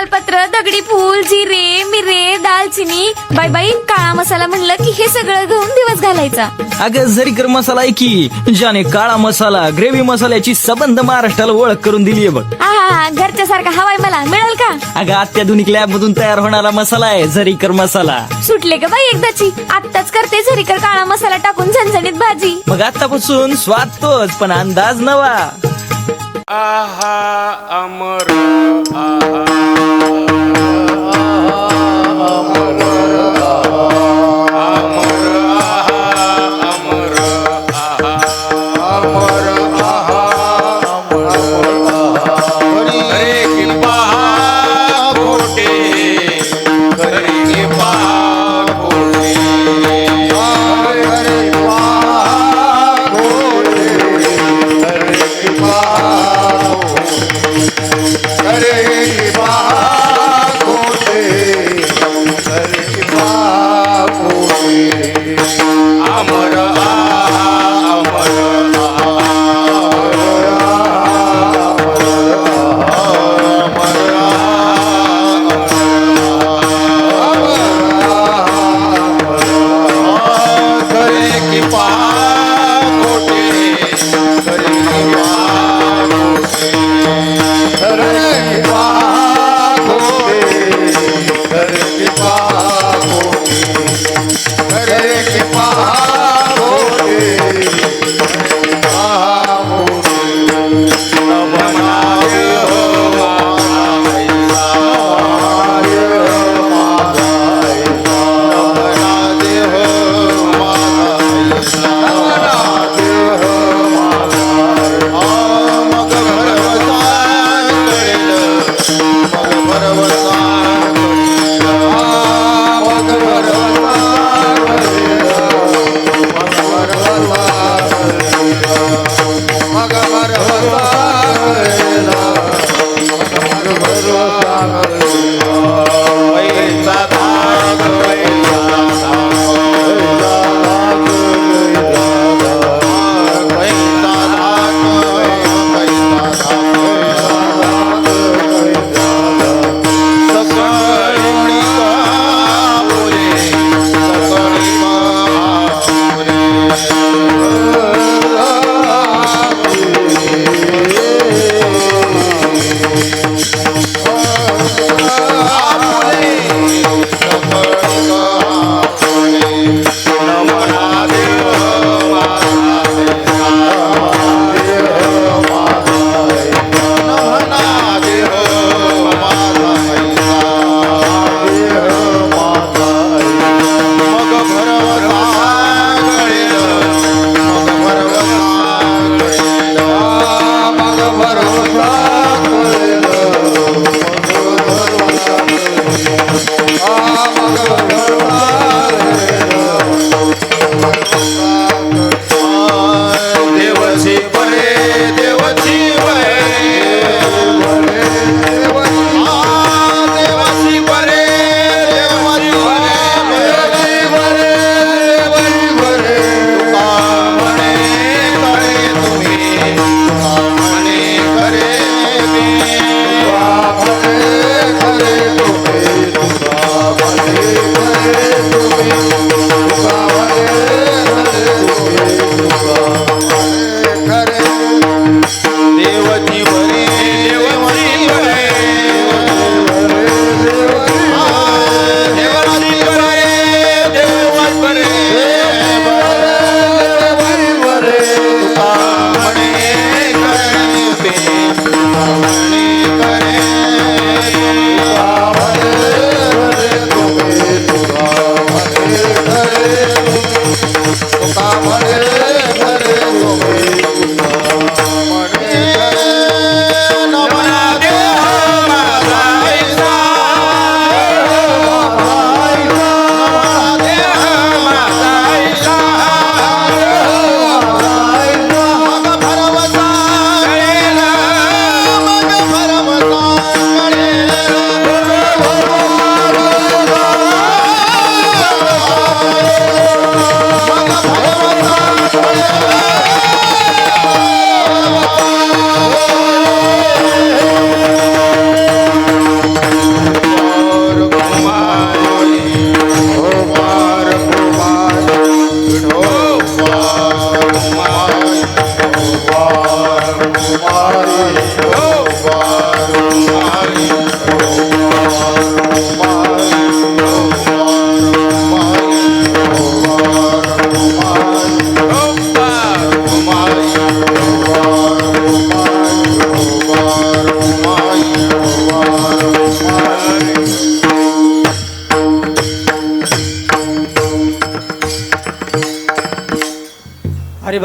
तमालपत्र, दगडी फूल, जिरे, मिरे, दालचिनी, बाई बाई काळा मसाला म्हणलं की हे सगळं घेऊन दिवस घालायचा. अगं झरीकर मसाला आहे की, ज्याने काळा मसाला ग्रेव्ही मसाल्याची सबंध महाराष्ट्राला ओळख करून दिलीये बघ. हा घरच्या सारखा हवाय मला मिळेल का? अगं अत्याधुनिक लॅब मधून तयार होणारा मसाला आहे झरीकर मसाला. सुटले का बाई एकदाची? आत्ताच करते झरीकर काळा मसाला टाकून झणझणीत भाजी. मग आतापासून स्वाद तोच पण अंदाज नवा. आहा अमर अरे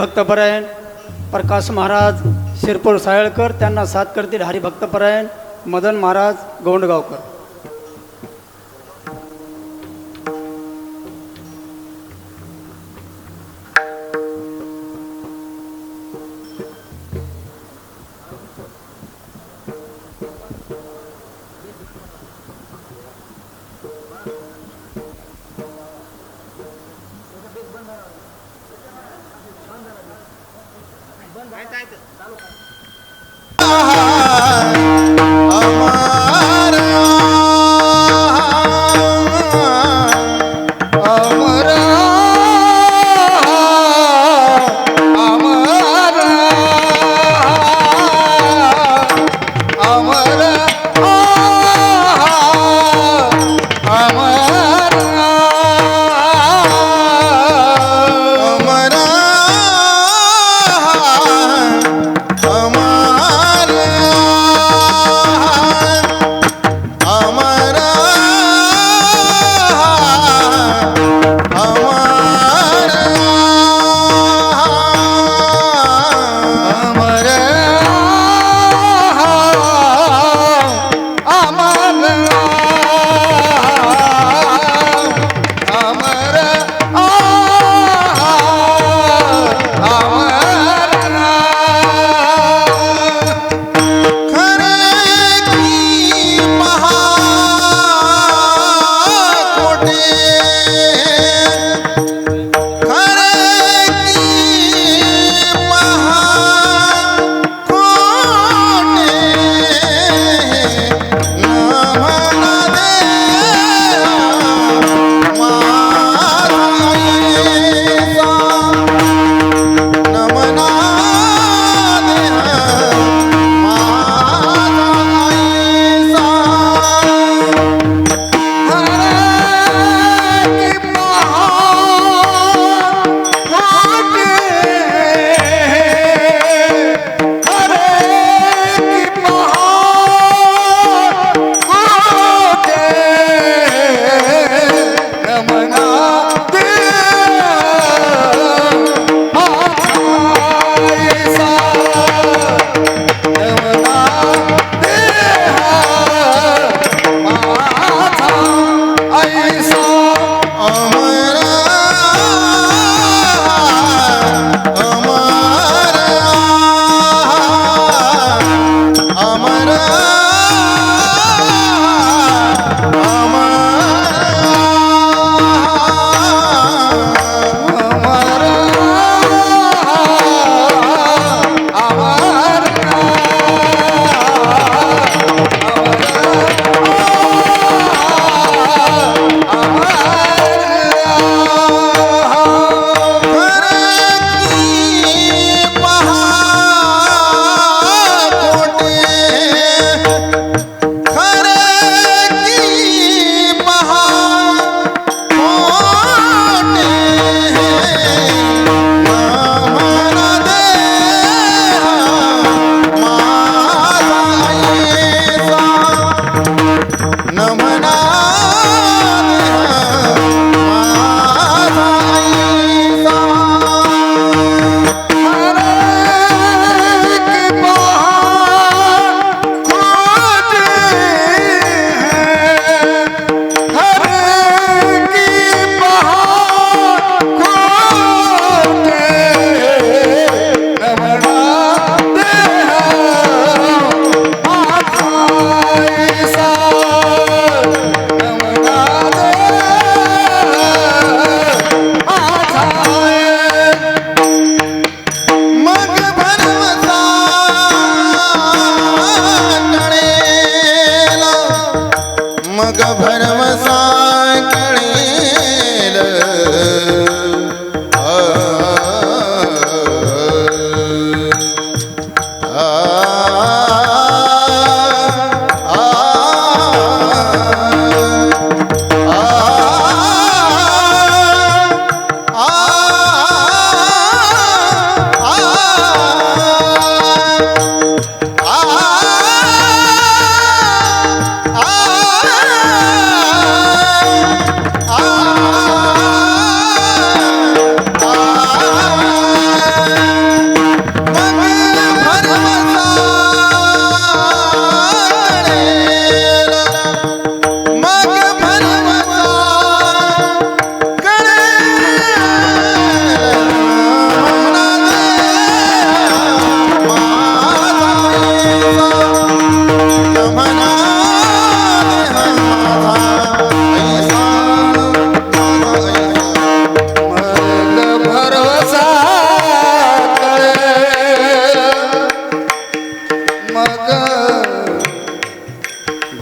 हरिभक्तपरायण प्रकाश महाराज शिरपूर सायळकर, त्यांना साथ करतील हरिभक्तपरायण मदन महाराज गोंडगावकर.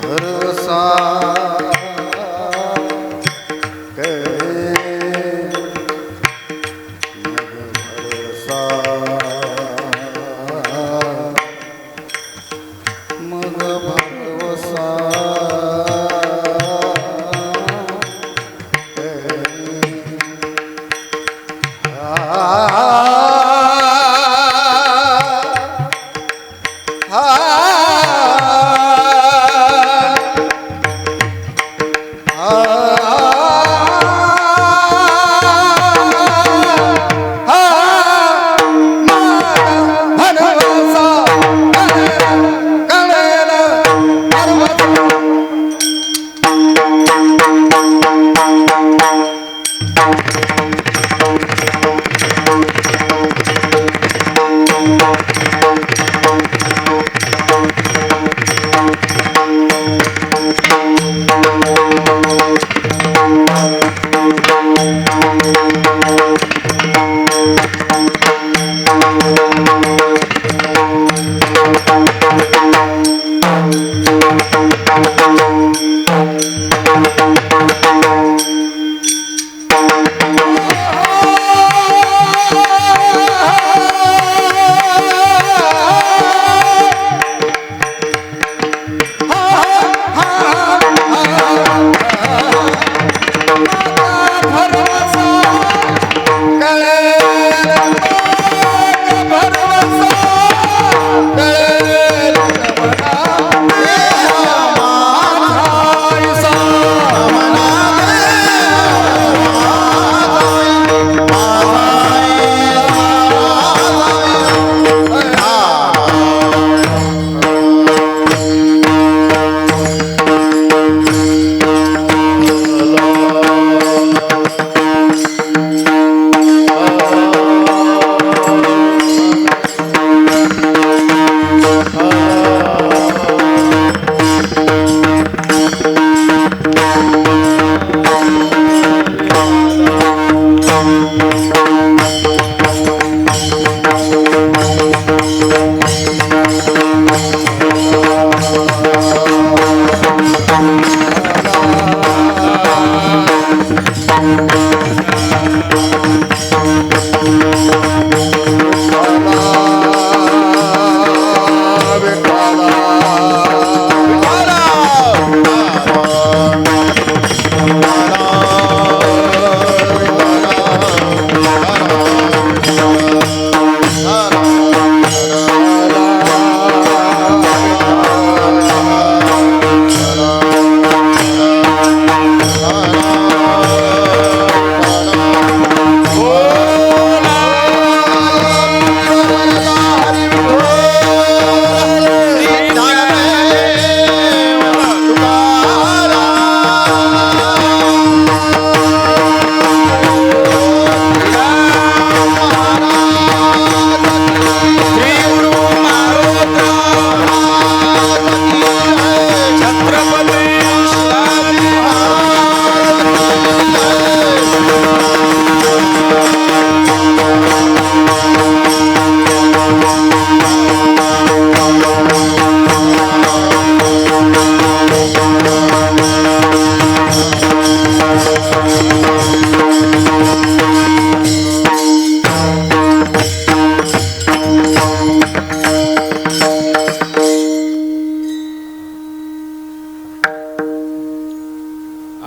भरवसा मग भरवसा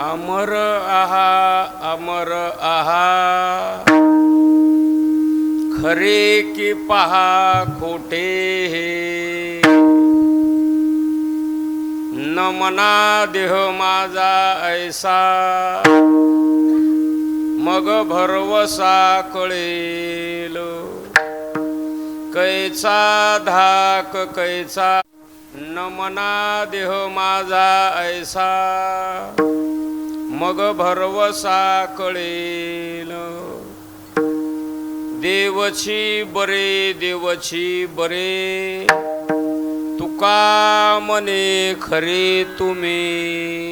अमर आहा अमर आहा खरे की पहा खोटे हे न मना देह माझा ऐसा मग भरवसा कळेल कैचा धाक कैचा न मना देह माझा ऐसा मग भरवसा कळेल देवची बरे तुका मने खरे तुम्ही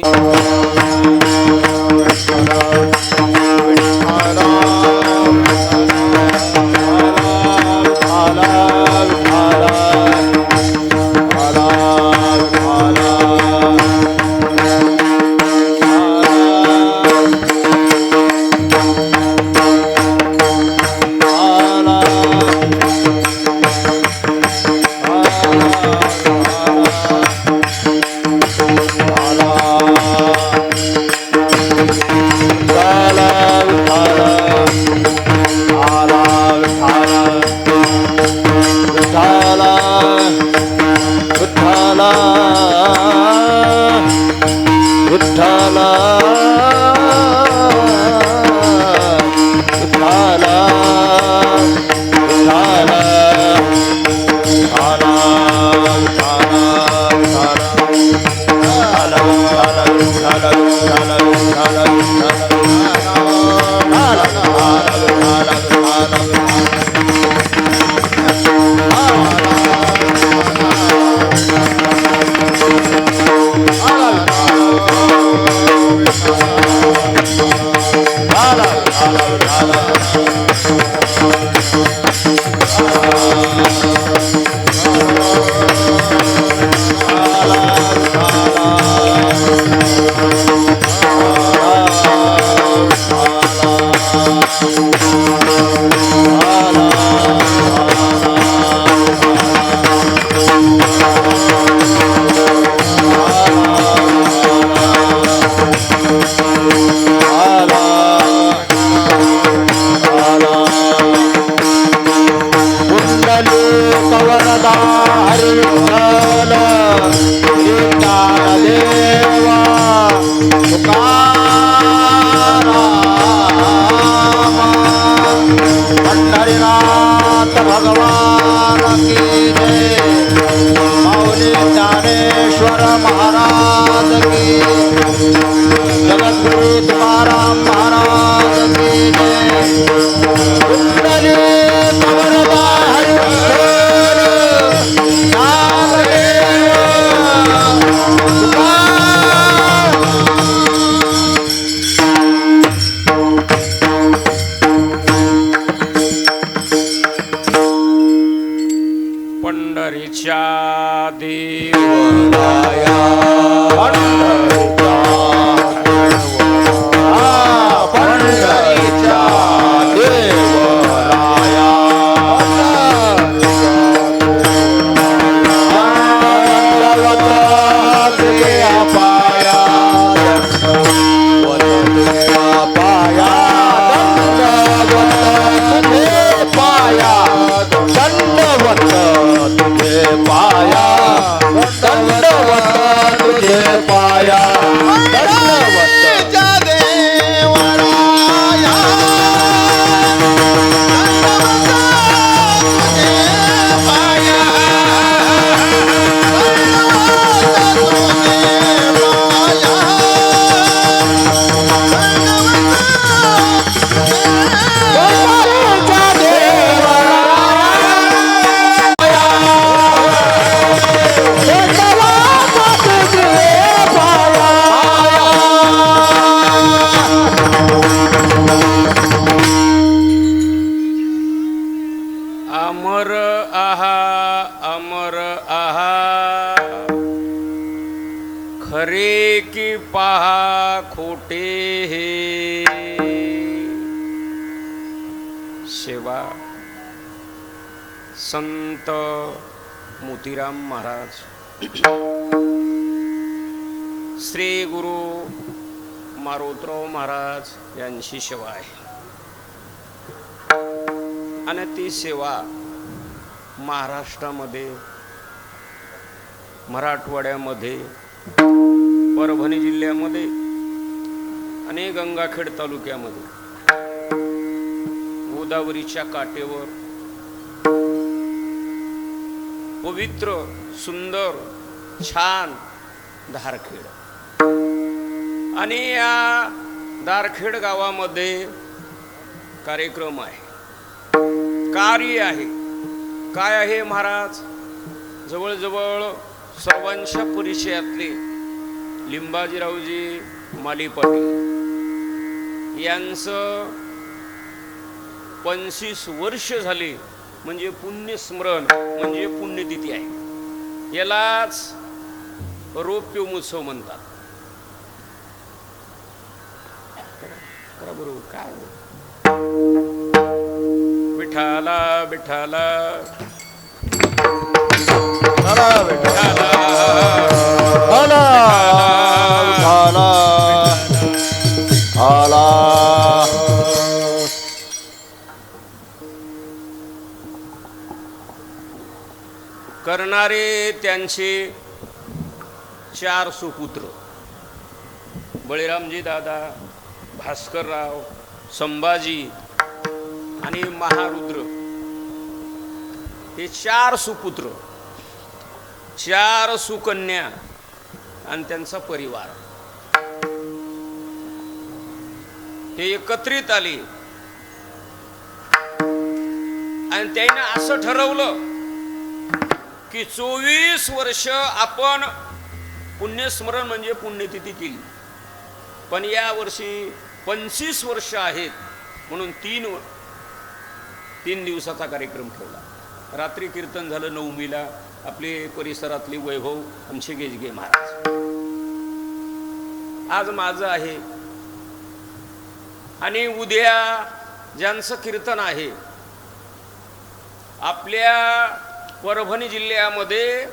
विठ्ठला विठ्ठला पंढरीच्या देवराया पंढरीच्या देवराया अमर आहा खरे की पहा खोटे हे सेवा संत मोतीराम महाराज श्री गुरु मारुतराव महाराज यांची सेवा आहे आणि ती सेवा महाराष्ट्रामध्ये मराठवाड्यामध्ये परभणी जिल्ह्यामध्ये आणि गंगाखेड तालुक्यामध्ये गोदावरीच्या काठेवर पवित्र सुंदर छान धारखेड आणि या धारखेड गावामध्ये कार्यक्रम आहे कार्य आहे काय आहे महाराज जवळजवळ सर्वांच्या परिचयातले लिंबाजीरावजी माली पाटील यांचं 25 वर्ष झाले म्हणजे पुण्यस्मरण म्हणजे पुण्यतिथी आहे यालाच रौप्य महोत्सव म्हणतात बरोबर काय विठाला विठाला विठाला करणारे त्यांचे 4 सुपुत्र बळीरामजी दादा, भास्करराव, संभाजी आणि महारुद्र हे 4 सुपुत्र, 4 सुकन्या आणि त्यांचा परिवार हे एकत्रित आले आणि त्याने असं ठरवलं की 24 वर्ष आपण पुण्यस्मरण म्हणजे पुण्यतिथी केली, पण या वर्षी 25 वर्ष आहेत म्हणून 3 दिवसाचा कार्यक्रम ठेवला. रात्री कीर्तन झालं 9मीला. आपले परिसरातले वैभव आमचे गेजगे महाराज. आज माझं आहे आणि उद्या ज्यांचं कीर्तन आहे आपल्या परभणी जिल्ह्यामध्ये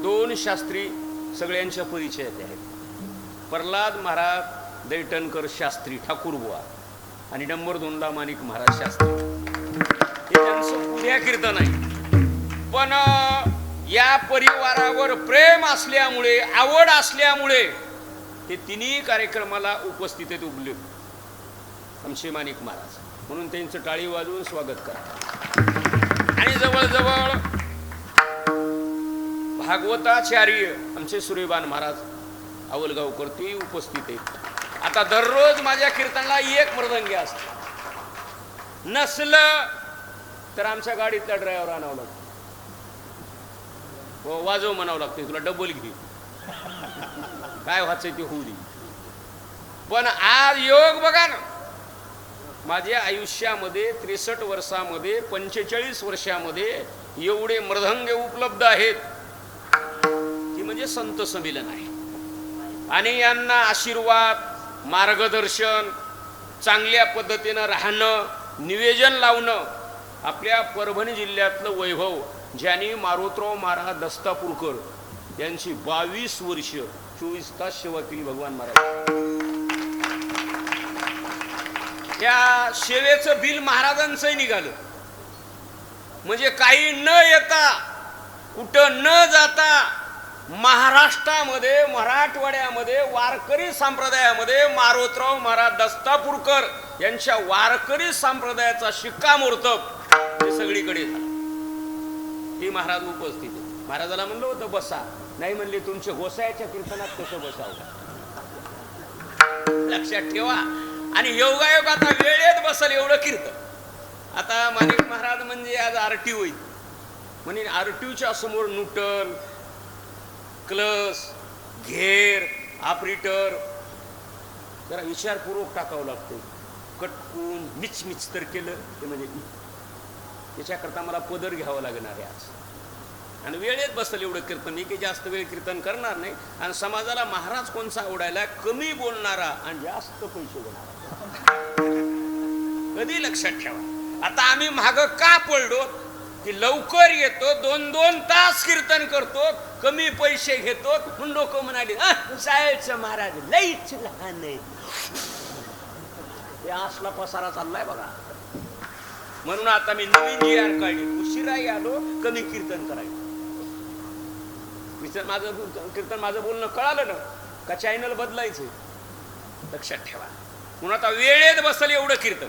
2 शास्त्री सगळ्यांच्या परिचयात आहेत. प्रल्हाद महाराज दैठणकर शास्त्री ठाकूरबुवा आणि नंबर 2ला माणिक महाराज शास्त्री. हे त्यांचं उद्या कीर्तन आहे. पण या परिवारावर प्रेम असल्यामुळे, आवड असल्यामुळे हे 3 कार्यक्रमाला उपस्थित आहेत उभले आमचे माणिक महाराज. म्हणून त्यांचं टाळी वाजवून स्वागत करा. आणि जवळजवळ भागवताचार्य आमचे सूर्यबान महाराज आवलगावकर ते उपस्थित आहेत. आता दररोज माझ्या कीर्तनाला 1 मृदंगी असतो, नसलं तर आमच्या गाडीतल्या ड्रायव्हर आणावं लागतं, वाजव म्हणावं लागतं, तुला डबल घे, काय व्हायचंय ते होऊ दे. पण आज योग बघा ना, माझ्या आयुष्यामध्ये 63 वर्षामध्ये 45 वर्षामध्ये एवढे मृदंग उपलब्ध आहेत की म्हणजे संत संमेलन आहे. आणि यांना आशीर्वाद, मार्गदर्शन, चांगल्या पद्धतीनं राहणं, निवेदन लावणं. आपल्या परभणी जिल्ह्यातलं वैभव ज्यांनी मारुतराव महाराज दस्तापूरकर यांची 22 वर्ष 24 तास सेवा केली भगवान महाराज. त्या सेवेचं बिल महाराजांचंही निघालं. म्हणजे काही न येता, कुठं न जाता महाराष्ट्रामध्ये, मराठवाड्यामध्ये, वारकरी संप्रदायामध्ये मारुतराव महाराज दस्तापूरकर यांच्या वारकरी संप्रदायाचा शिक्कामोर्तब हे सगळीकडे झालं. ते महाराज उपस्थित आहे. महाराजाला म्हणलं होतं बसा, नाही म्हणले तुमचे गोसायाच्या कीर्तनात कसं बसावं, लक्षात ठेवा. आणि योगायोग आता वेळेत बसल एवढं कीर्तन. आता माणिक महाराज म्हणजे आज आरटी होईल म्हणजे आरटीच्या समोर न्यूट्रल, क्लस, घेर, ऑपरेटर जरा विचारपूर्वक टाकावं लागतं. कटकून मिचमिच तर केलं ते म्हणजे त्याच्याकरता मला पदर घ्यावं लागणार आहे आज. आणि वेळेत बसल एवढं कीर्तन. मी की जास्त वेळ कीर्तन करणार नाही. आणि समाजाला महाराज कोणचा आवडायला, कमी बोलणारा आणि जास्त पैसे देणारा. कधी लक्षात ठेवा. आता आम्ही माग का पडलो की लवकर येतो, 2-2 तास कीर्तन करतो, कमी पैसे घेतो. म्हणून लोक म्हणाले साहेबचं महाराज लईच लहान आहे. हे असला पसारा चाललाय बघा. म्हणून आता मी नवीन GR काढली. उशिराही आलो, कमी कीर्तन करायचं. कीर्तन माझं बोलणं कळालं ना का चॅनल बदलायचं, लक्षात ठेवा. म्हणून आता वेळेत बसल एवढं कीर्तन.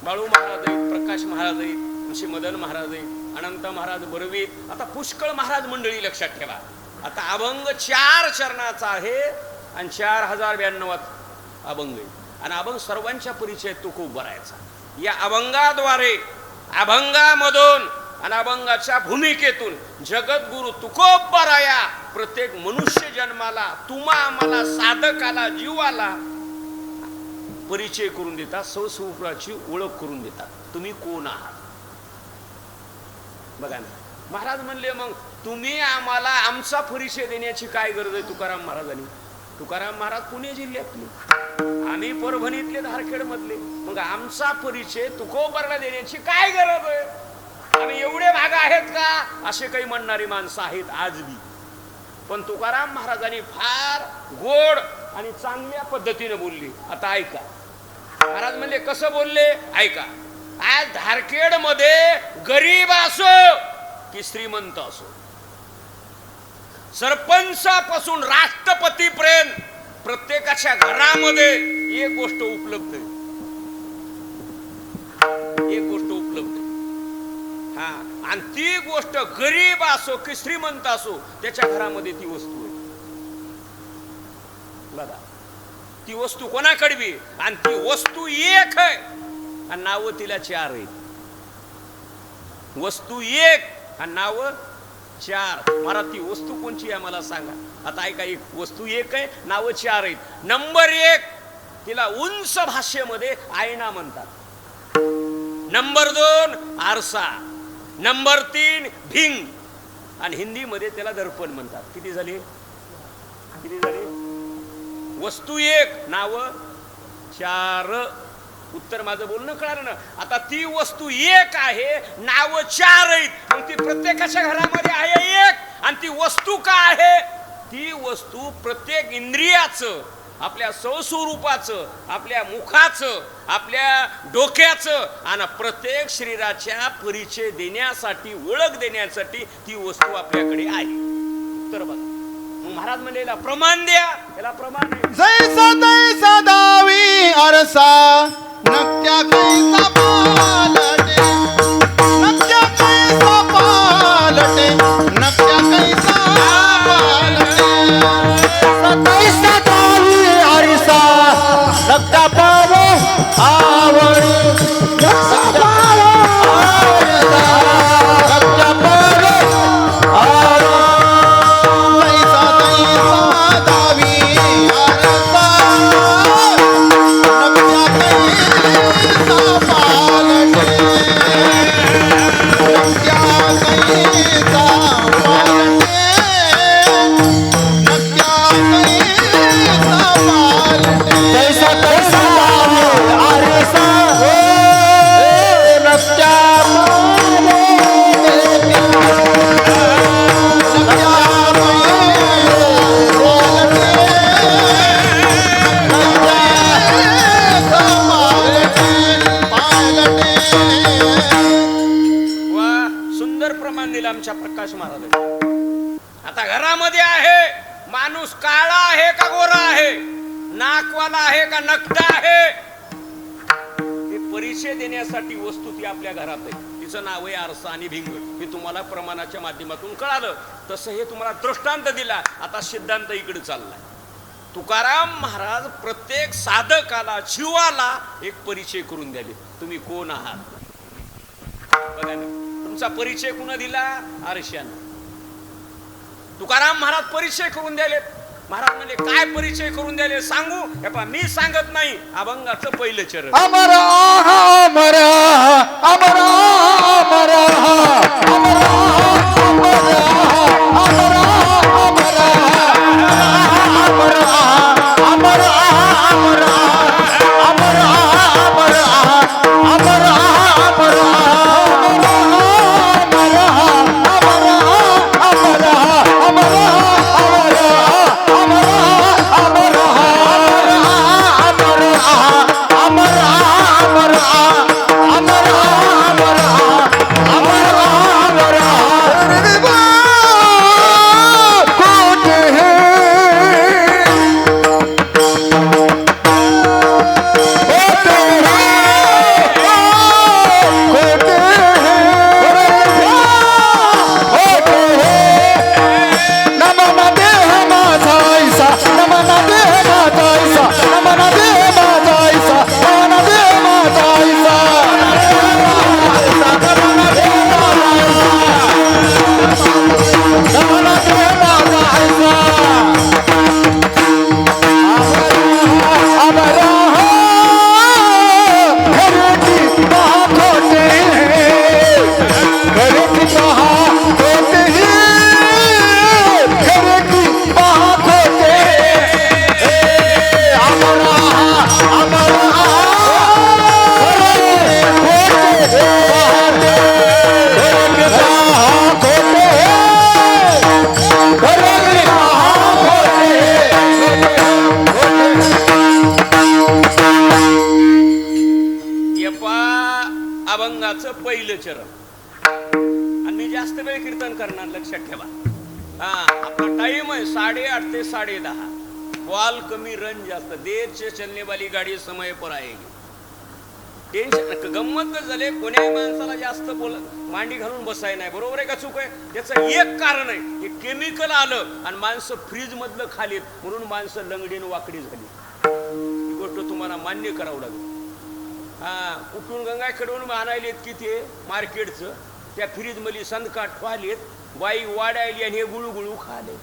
बाळू महाराज आहेत, प्रकाश महाराज आहेत, श्री मदन महाराज आहेत, अनंत महाराज बरवीत, आता पुष्कळ महाराज मंडळी. लक्षात ठेवा. आता अभंग 4 चरणाचा आहे आणि 4092 अभंग आहे. आणि अभंग सर्वांच्या परिचयात तो खूप भरायचा. या अभंगाद्वारे, अभंगामधून आणि अभंगाच्या भूमिकेतून जगद्गुरु तुकोबराया प्रत्येक मनुष्य जन्माला, तुम्हा आम्हाला, साधकाला, जीवाला परिचय करून देतात, स्वस्वरूपाची ओळख करून देतात. तुम्ही कोण आहात बघा ना. महाराज म्हणले मग तुम्ही आम्हाला आमचा परिचय देण्याची काय गरज आहे तुकाराम महाराजांनी. तुकाराम महाराज पुणे जिल्ह्यातले, आम्ही परभणीतले, धारखेड मधले. मग आमचा परिचय तुकोबराला देण्याची काय गरज आहे. आम्ही एवढे भाग आहेत का असे काही म्हणणारी माणसं आहेत आज बी. पण तुकाराम महाराजांनी फार गोड आणि चांगल्या पद्धतीने बोलली. आता ऐका महाराज म्हणले कसं बोलले ऐका. आज धारखेड मध्ये गरीब असो की श्रीमंत असो, सरपंचापासून राष्ट्रपतीपर्यंत प्रत्येकाच्या घरामध्ये एक गोष्ट उपलब्ध आहे. एक गोष्ट उपलब्ध आहे. हा, आणि ती गोष्ट गरीब असो की श्रीमंत असो त्याच्या घरामध्ये ती वस्तू आहे. बघा, ती वस्तू कोणाकडे बी, आणि ती वस्तू एक आहे आणि नाव तिला चार आहे. वस्तू एक आणि नाव चार. मला ती वस्तू कोणची आहे मला सांगा. आता ऐका, एक वस्तू एक आहे, नाव चार आहेत. नंबर एक, तिला उंच भाषेमध्ये आईना म्हणतात. नंबर दोन, आरसा. नंबर तीन, भिंग. आणि हिंदीमध्ये त्याला दर्पण म्हणतात. किती झाले? किती झाले? वस्तू एक, नाव चार. उत्तर माझं बोलणं कळालं ना? आता ती वस्तू एक आहे, नाव चार आहेत, मग ती प्रत्येकाच्या घरामध्ये आहे एक. आणि ती वस्तू का आहे? ती वस्तू प्रत्येक इंद्रियाचं, आपल्या स्वस्वरूपाचं, आपल्या मुखाचं, आपल्या डोक्याचं आणि प्रत्येक शरीराच्या परिचय देण्यासाठी, ओळख देण्यासाठी ती वस्तू आपल्याकडे आहे. उत्तर बघा. मग महाराज म्हणलेला प्रमाण द्या, याला प्रमाण द्या. जैसा तैसा दावी आरसा नक्या कैसा पालटे नक्या कैसा पालटे नक्या कैसा पालटे सतैसा दावी आरसा नक्या पावे आवडी नक्या पावे आरसा नक्या पावे आवडी तैसा तैसा दावी आरसा आमच्या प्रकाश महाराज. आता घरामध्ये आहे, माणूस काळा आहे का गोरा आहे, नाकवाला आहे का नकटा आहे, हे परिचय देण्यासाठी वस्तू ती आपल्या घरात आहे. तिचं नाव आहे आरसा आणि भिंग. हे तुम्हाला प्रमाणाच्या माध्यमातून कळालं. तसं हे तुम्हाला दृष्टांत दिला. आता सिद्धांत इकडे चाललाय. तुकाराम महाराज प्रत्येक साधकाला, जीवाला एक परिचय करून द्याले. तुम्ही कोण आहात बघा ना. तुमचा परिचय कुणा दिला? आरशानं. तुकाराम महाराज परिचय करून द्याले. महाराज म्हणजे काय परिचय करून द्याले सांगू? हे पहा, मी सांगत नाही. अभंगाचं पहिलं चरण. अमर अमर अमर अमर अमर ते 10:30. बॉल कमी रन जास्त, देर से चलने वाली गाडी समय पर आएगी. टेन्शन गंमत झाले, कोण्याही माणसाला जास्त मांडी घालून बसाय नाही. बरोबर आहे का चूक आहे? त्याचं एक कारण आहे, हे केमिकल आलं आणि माणसं फ्रीज मधलं खालीत, म्हणून माणसं लंगडीन वाकडी झाली. ही गोष्ट तुम्हाला मान्य करावं लागेल. कुठून गंगाखेडून आणायलेत की ते मार्केटचं, त्या फ्रीज मध्ये संदकाट ठेवलेत, बाई वाढायली आणि हे गुळू खाले.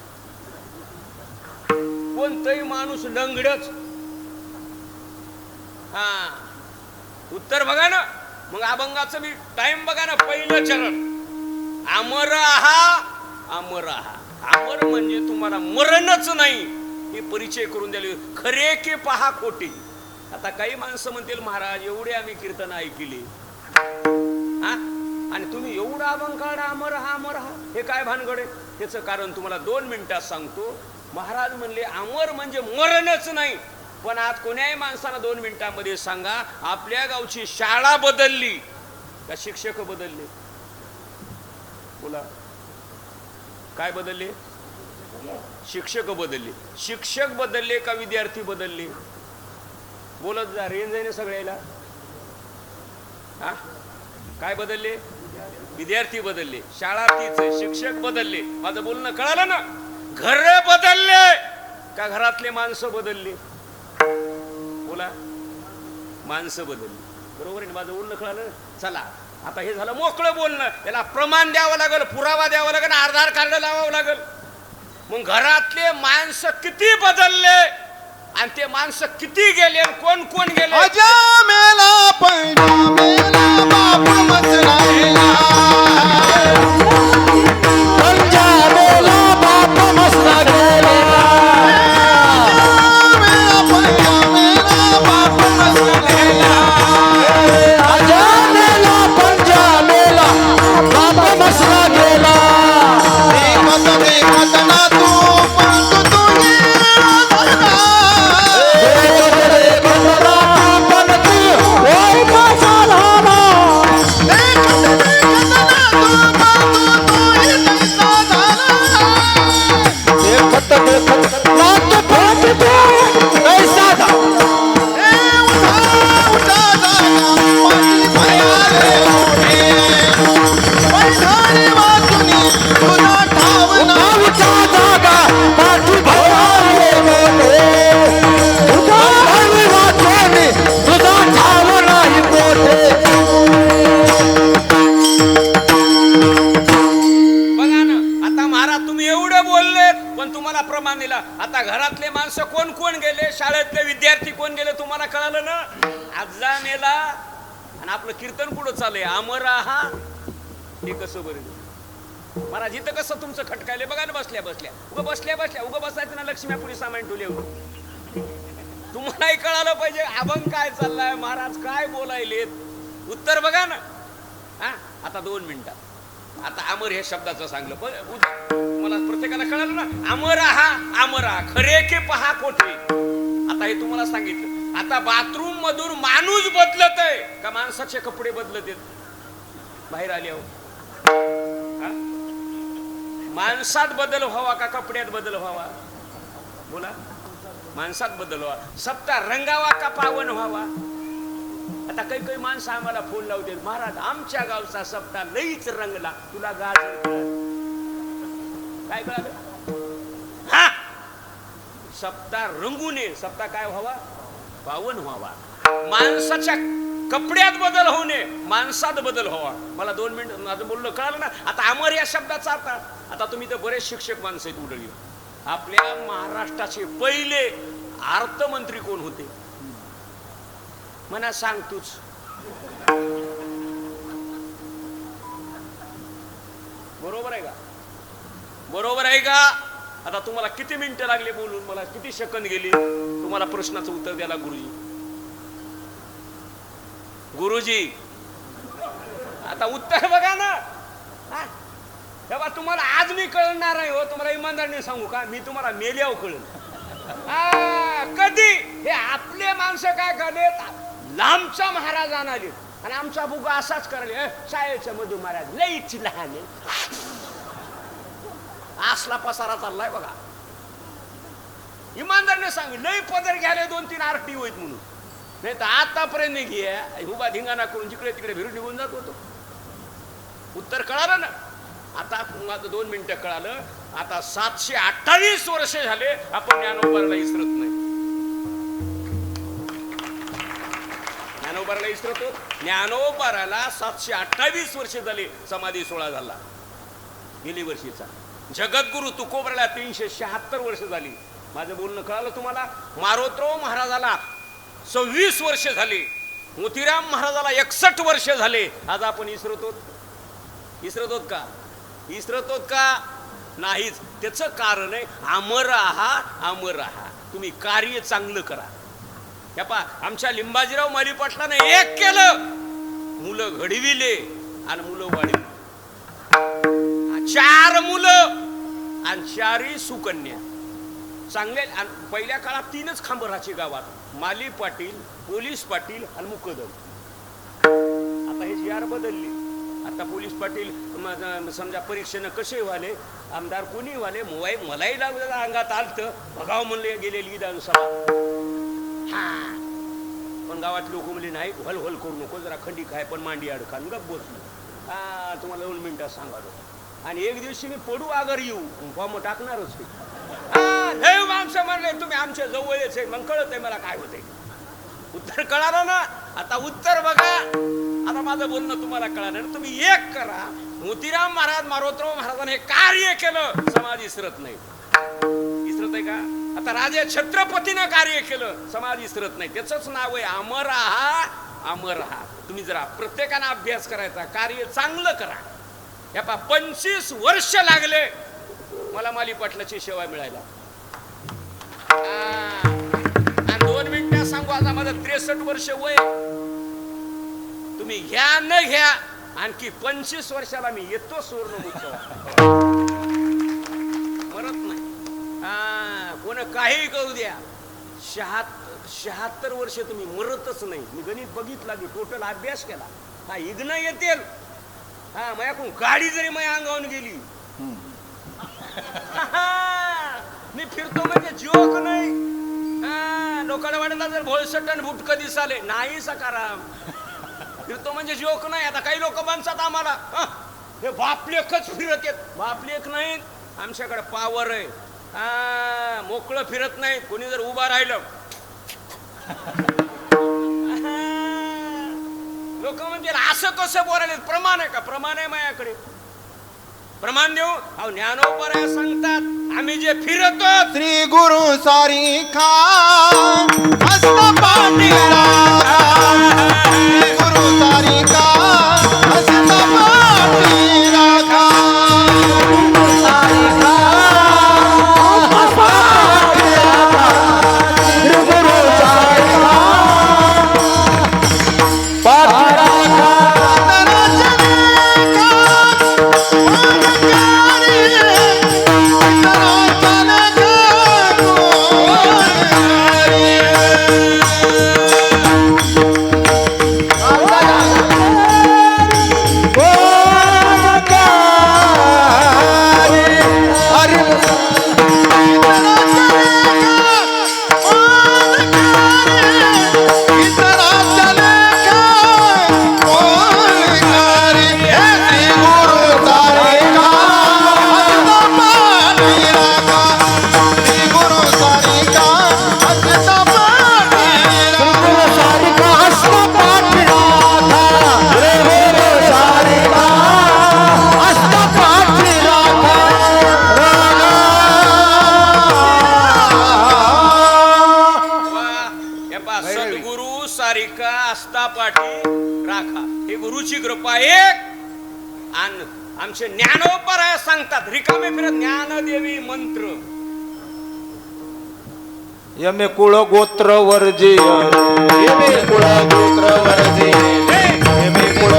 कोणतंही माणूस लंगडच. उत्तर बघा ना. मग अभंगाचं मी टाइम बघा ना. पहिलं चरण अमर आहा. अमर आहा, अमर म्हणजे तुम्हाला मरणच नाही हे परिचय करून द्याले. खरे की पहा खोटे. आता काही माणसं म्हणतील महाराज एवढे आम्ही कीर्तन ऐकली आणि तुम्ही एवढा अभंग काढा अमर हा अमर हा, हे काय भानगड आहे? त्याचं कारण तुम्हाला 2 मिनिटात सांगतो. महाराज म्हणले अमर म्हणजे मरणच नाही. पण आज कोण्याही माणसाला 2 मिनिटांमध्ये सांगा, आपल्या गावची शाळा बदलली का शिक्षक बदलले? बोला, काय बदलले? शिक्षक बदलले. शिक्षक बदलले का विद्यार्थी बदलले? बोलत जा, रेंज आहे ना सगळ्याला. काय बदलले? विद्यार्थी बदलले. शाळा तीच आहे, शिक्षक बदलले. माझं बोलणं कळालं ना? घर बदलले का घरातले माणसं बदलले? बोला, माणसं बदलली. बरोबर आहे, माझं बोलणं कळालं. चला आता हे झालं मोकळं बोलणं. याला प्रमाण द्यावं लागेल, पुरावा द्यावा लागेल, आधार कार्ड लावावं लागेल. मग घरातले माणसं किती बदलले आणि ते माणसं किती गेले, कोण कोण गेले? अजा मेला पैजा मेला बाप मसरा गेला. पंजा मेला बाप मसरा गेला. मेला पैजा मेला बाप मसरा गेला. अजा मेला पंजा मेला बाप मसरा गेला. देखत ना तू पण तू आता घरातले माणसं कोण कोण गेले, शाळेतले विद्यार्थी कोण गेले, तुम्हाला कळालं ना? आजा मेला आणि आपलं कीर्तन पुढं चाललंय अमर आहा. हे कसं बरं महाराज? इथं कसं तुमचं खटकायले बघा ना. बसल्या उगं बसायचं ना. लक्ष्मीपुरी सामान ठेवले. तुम्हालाही कळालं पाहिजे अभंग काय चाललाय, महाराज काय बोलायलेत. उत्तर बघा ना. आता 2 मिनिटात आता अमर हे शब्दाचं सांगलं. मला प्रत्येकाला कळालं ना. अमर आहा, खरे की पहा खोटे. आता हे तुम्हाला सांगितलं. आता बाथरूम मधून माणूस बदलत आहे का माणसाचे कपडे बदलत आहेत? बाहेर आल्यावर माणसात बदल व्हावा का कपड्यात बदल व्हावा? बोला, माणसात बदल व्हावा. सप्ताह रंगावा का पावन व्हावा? आता काही माणसं आम्हाला फोन लावते, महाराज आमच्या गावचा सप्ताह लईच रंगला, तुला गाज काय कळालं? सप्ताह रंगू नये. सप्ताह काय व्हावा? पावन व्हावा. माणसाच्या कपड्यात बदल होऊ नये, माणसात बदल व्हावा. मला 2 मिनिट माझं बोलणं कळालं ना. आता अमर या शब्दाचा अर्थ, आता तुम्ही तर बरेच शिक्षक माणसं आहेत उडळी. आपल्या महाराष्ट्राचे पहिले अर्थमंत्री कोण होते? म्हणा सांग तूच. बरोबर आहे का? बरोबर आहे का? आता तुम्हाला किती मिनिटं लागले बोलून, मला किती सेकंद गेली तुम्हाला प्रश्नाचं उत्तर द्यायला? गुरुजी आता उत्तर बघा ना. तेव्हा तुम्हाला आज मी कळणार आहे हो. तुम्हाला इमानदारीने सांगू का, मी तुम्हाला मेल्यावर कळेल. कधी हे आपले माणसं काय करलेत, लांबचा महाराज आणाले आणि आमचा बुगा असाच करायला. शाळेच्या मधू महाराज लईच लहान आहे. असला पसारा चाललाय बघा. कोण सांग लय पदर घ्यायला 2-3 आरटी होईत म्हणून, नाही तर आतापर्यंत घे उभा धिंगाणा करून जिकडे तिकडे फिरून निघून जात होतो. उत्तर कळालं ना? आता माझं 2 मिनिटं कळालं. आता 728 वर्ष झाले आपण ज्ञानोबाला इसरत नाही. ज्ञानोबाला इसरतो. ज्ञानोबाला 728 वर्ष झाले. समाधी सोहळा झाला गेली वर्षीचा. जगद्गुरु तुकोबराला 376 वर्ष झाली. माझं बोलणं कळालं तुम्हाला? मारोतराव महाराजाला 26 वर्ष झाले. मोतीराम महाराजाला 61 वर्ष झाले. आज आपण इसरतो का? इसरतो का? नाहीच. त्याचं कारण आहे अमर आहा. तुम्ही कार्य चांगलं करा. या पा आमच्या लिंबाजीराव माली पाटलाने एक केलं, मुलं घडविले आणि मुलं वाढली. 4 मुलं आणि 4ही सुकन्या. चांगले. पहिल्या काळात 3च खांब राहायचे गावात, माली पाटील, पोलीस पाटील आणि मुकदम. आता हे जी बदलली. आता पोलीस पाटील समजा परीक्षेनं कसे व्हाले, आमदार कोणी व्हाले, मलाही लागलेला अंगात आलतं बघाव म्हणले गेलेली विधानसभा. हा पण गावात लोक म्हणले नाही हल करू नको, जरा खंडी खाय पण मांडी अडकान गप बसलो. तुम्हाला 2 मिनिटात सांगालो. आणि एक दिवशी मी पडू आगर येऊ फॉर्म टाकणारच. देव माणसं म्हणले तुम्ही आमच्या जवळच आहे. मग कळत आहे मला काय होतंय. उत्तर कळालं ना? आता उत्तर बघा. आता माझं बोलणं तुम्हाला कळालं. तुम्ही एक करा. मोतीराम महाराज, मारोतराव महाराजांनी हे कार्य केलं, समाज इसरत नाही. इसरत आहे का? आता राजे छत्रपतीनं कार्य केलं, समाज इसरत नाही. त्याचंच नाव आहे अमर आहा. तुम्ही जरा प्रत्येकानं अभ्यास करायचा, कार्य चांगलं करा. या 25 वर्ष लागले मला माली पाटलाची सेवा मिळायला. आणि 2 मिनिटं सांगू, आता माझं 63 वर्ष वय. तुम्ही घ्या न घ्या, आणखी 25 वर्षाला मी येतो सुवर्ण उत्सवात. मरत नाही. कोण काही करू द्या. 76 वर्ष तुम्ही मरतच नाही. मी गणित बघितला की टोटल अभ्यास केला. इग्न येतील. माझ्याकडून गाडी जरी माझ्या अंगावून गेली मी फिरतो म्हणजे जोक नाही. लोकांना वाटला जर भोळसटन बुटक दिसाले नाही सकाराम. फिरतो म्हणजे जोक नाही. आता काही लोक बनतात आम्हाला हे बापलेखच फिरत येत. बापलेख नाही, आमच्याकडे पावर आहे. मोकळं फिरत नाही. कोणी जर उभा राहिलं लोक म्हणजे असं कसं बोलायला. प्रमाण आहे का? प्रमाण आहे माझ्याकडे. प्रमाण देऊ. अहो ज्ञानोबराया सांगतात आम्ही जे फिरतो श्री गुरु सारी खा हस्त पाटीला. श्री गुरु सारी खा हस्त पाटीला खा. सारी खा हस्त पाटीला खा. श्री गुरु सारी खा पाटीला खा. आमचे ज्ञानोबराया सांगतात रिकामे फिरत ज्ञानदेवी मंत्र. यमे कुळ गोत्र वर्जे. यमे कुळ गोत्र वर्जे. यमे कुळ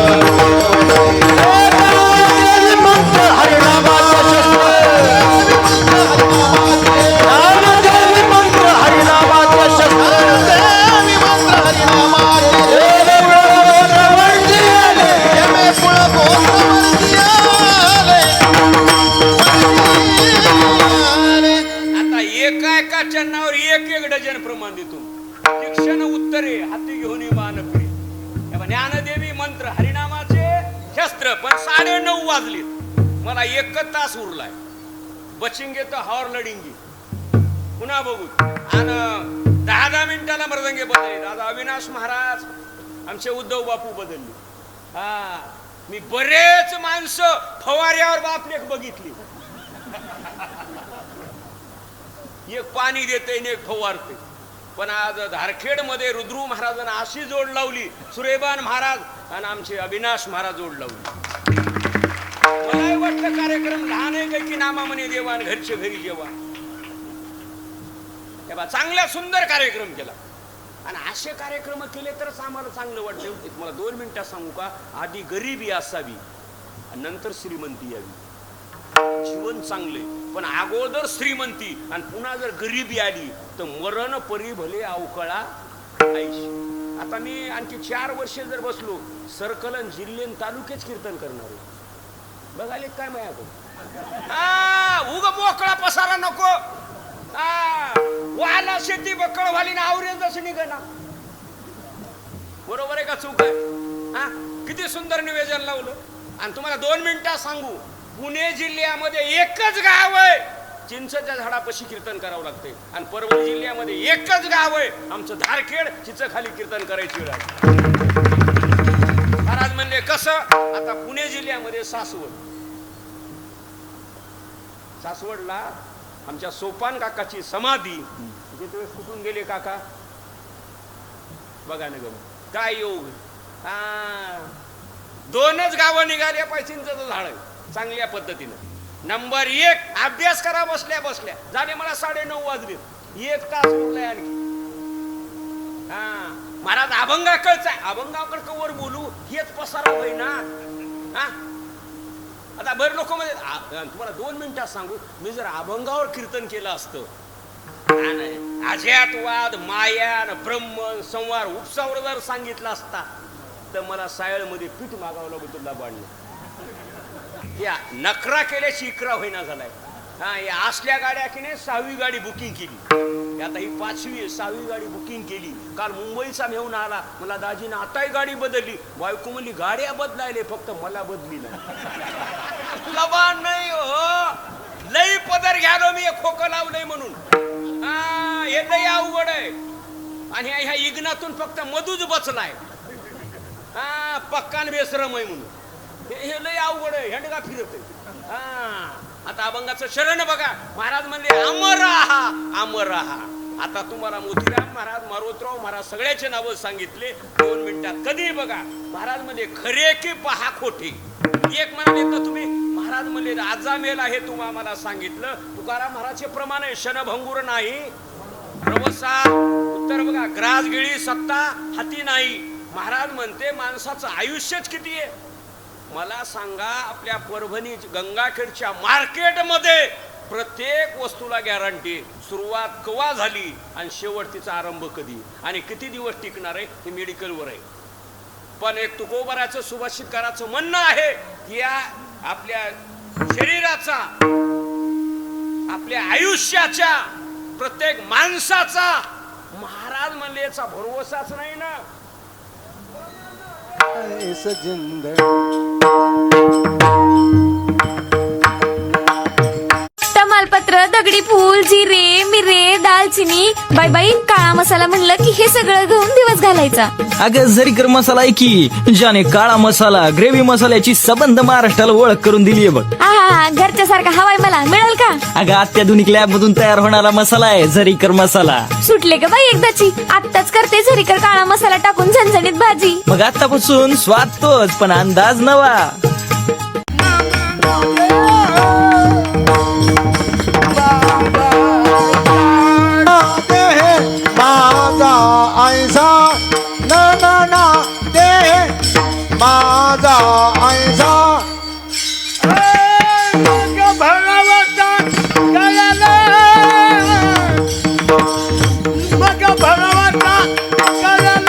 मंत्र हरिनामाचा शस्त्र. ज्ञानदेवी मंत्र हरिनामाचा शस्त्र. देवी मंत्र हरिनामाचे. यमे कुळ गोत्र वर्जे. आता एक काय एका चन्नावर एक एक डझन प्रमाण देतो. शिक्षण उत्तरे हाती घेऊन मान फिरे. ज्ञानदेवी मंत्र हरिनामाचे शस्त्र. पण 9:30 वाजले, मला 1 तास उरलाय. बचिंगे तर हावर लढिंगी. पुन्हा बघू. आणि 10 मिनिटाला मृदंगे बदलले. दादा अविनाश महाराज आमचे उद्धव बापू बदलले. हा, मी बरेच माणसं फवाऱ्यावर बापलेख बघितली. एक पाणी देते आणि एक फवारते. पण आज धारखेड मध्ये रुद्रू महाराजांना अशी जोड लावली, सुरेबान महाराज आणि आमचे अविनाश महाराज जोड लावली. मलाही वाटलं कार्यक्रम लहान आहे की नामा म्हणे देवान घरचे घरी जेवा. चांगला सुंदर कार्यक्रम केला. आणि असे कार्यक्रम केले तरच आम्हाला चांगलं वाटलं. मला 2 मिनिटात सांगू का, आधी गरिबी असावी नंतर श्रीमंती यावी. जीवन चांगले पण अगोदर श्रीमंती आणि पुन्हा जर गरिबी आली तर मरण परी भले अवकळा आईशी. आता मी आणखी 4 वर्षे जर बसलो सर्कलन जिल्हे तालुकेच कीर्तन करणार आहे. बघाले काय माया उग मोकळा पसारा नको. वाला शेती बक्कळ वाली ना आवरेल जसं निघा. बरोबर आहे का चूक आहे? किती सुंदर निवेदन लावलं. आणि तुम्हाला 2 मिनिटात सांगू, पुणे जिल्ह्यामध्ये एकच गाव आहे चिंचच्या झाडापाशी कीर्तन करावं लागते. आणि परभणी जिल्ह्यामध्ये एकच गाव आहे आमचं धारखेड, चिंच खाली कीर्तन करायची वेळ आहे. महाराज म्हणले कसं. आता पुणे जिल्ह्यामध्ये सासवडला आमच्या सोपान काकाची समाधी. तिथे कुठून गेले काका बघा ना ग, काय योग. 2च गावं निघाले पाहिजे चिंचेचं झाड आहे चांगल्या पद्धतीनं. नंबर 1 अभ्यास करा बसल्या बसल्या. झाले मला 9:30 वाजले. 1 तास उरलाय आणखी. महाराज अभंगाकडचा आहे. अभंगाकड कवर बोलू हेच पसारा होईना. आता बरे लोक मध्ये तुम्हाला 2 मिनिटात सांगू, मी जर अभंगावर कीर्तन केलं असतं, अध्यात्मवाद माया ब्रह्म संवार उपसावर जर सांगितलं असता तर मला सायळमध्ये पीठ मागावं लागत दाबाडलं. या नखरा केल्याची इकरा होईना झालाय. या असल्या गाड्या की नाही 6वी गाडी बुकिंग केली. आता ही 5वी 6वी गाडी बुकिंग केली. काल मुंबईचा घेऊन आला, मला दाजीनं आताही गाडी बदलली. बायको म्हणली गाड्या बदलायले फक्त मला बदली लबान नाही हो. लई पदर घ्यालो मी खोकं लावलंय म्हणून. हे लई अवघड आहे. आणि ह्या इग्नातून फक्त मधूच बचलाय. पक्कान बेसरम आहे म्हणून. हे लई अवघड आहे. हेंडगा फिरत. आता अभंगाचं शरण बघा. महाराज म्हणले अमर राहा अमर राहा. आता तुम्हाला मोतीराम महाराज मारोतराव महाराज सगळ्याचे नाव सांगितले 2 मिनिटात. कधी बघा महाराज म्हणले खरे की पहा खोटे. एक म्हणाले तर तुम्ही महाराज म्हणले राजा मेला हे तुम्ही आम्हाला सांगितलं. तुकाराम महाराजचे प्रमाण आहे क्षणभंगुर नाही प्रवसा. उत्तर बघा ग्रास गिळी सत्ता हाती नाही. महाराज म्हणते माणसाचं आयुष्यच किती आहे. मला सांगा आपल्या परभणी गंगाखेडच्या मार्केटमध्ये प्रत्येक वस्तूला गॅरंटी. सुरुवात केव्हा झाली आणि शेवट तिचा आरंभ कधी आणि किती दिवस टिकणार आहे हे मेडिकलवर आहे. पण एक तुकोबाराचं सुभाषितकाराचं म्हणणं आहे की या आपल्या शरीराचा आपल्या आयुष्याच्या प्रत्येक माणसाचा महाराज म्हणले याचा भरवसाच नाही ना. तमालपत्र दगडी फूल जिरे मिरे दालचिनी बाई बाई काळा मसाला म्हणलं की हे सगळं घेऊन दिवस घालायचा. अगं झरीकर मसाला आहे की ज्याने काळा मसाला ग्रेव्ही मसाल्याची सबंध महाराष्ट्राला ओळख करून दिलीये बघ. हा घरच्या सारखा हवाय मला मिळेल का. अगं अत्याधुनिक लॅब मधून तयार होणारा मसाला आहे झरीकर मसाला. सुटले का बाई एकदाची. आत्ताच करते झरीकर काळा मसाला टाकून झणझणीत भाजी. मग आतापासून स्वाद तोच पण अंदाज नवा. ऐसा ना ना ना दे माझा ऐसा भगवता कळलं मग भगवता कळलं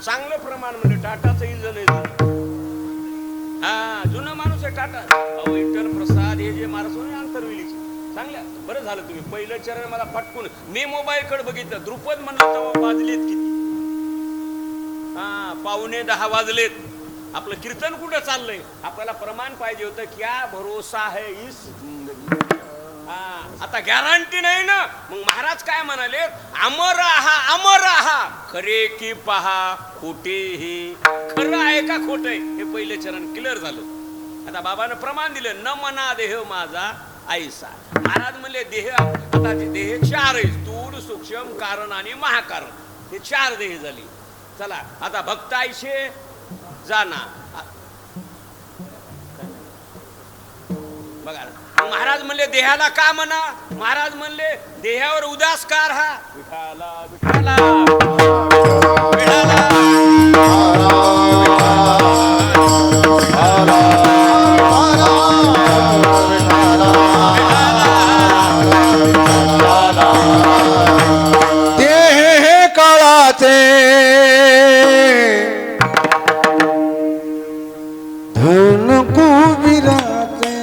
चांगलं प्रमाण म्हणजे टाटाचं इंजन आहे हा जुनं माणूस आहे टाटा. अहो विठ्ठल प्रसाद हे जे महाराज होते आंतरवेलीचे चांगल्या. बरं झालं तुम्ही पहिलं चरण मला फटकून मी मोबाईल कडे बघितलं द्रुपद म्हणलं तेव्हा वाजलेत किती. हा 9:45 वाजलेत. आपलं कीर्तन कुठं चाललंय. आपल्याला प्रमाण पाहिजे होतं क्या भरोसा है इस जिंदगी. हा आता गॅरंटी नाही ना. मग महाराज काय म्हणाले अमर आहा खरे की पहा खोटेही. खरं आहे का खोट आहे हे पहिले चरण क्लिअर झालं. आता बाबानं प्रमाण दिलं न मना देह माझा ऐसा. महाराज म्हणले देह आता देह 4 आहे स्थूल सूक्ष्म कारण आणि महाकारण. हे 4 देह झाली. चला आता भक्त आयशे जाना बघा. महाराज म्हणले देहाला का म्हणा. महाराज म्हणले देहावर उदास कार हा विठाला विठाला विठाला. देह हे काळाचे धन कुबिराचे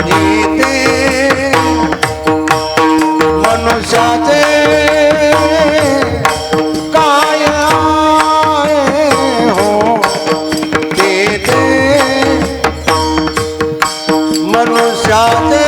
नेते मनुष्याचे काय हो देते मनुष्याचे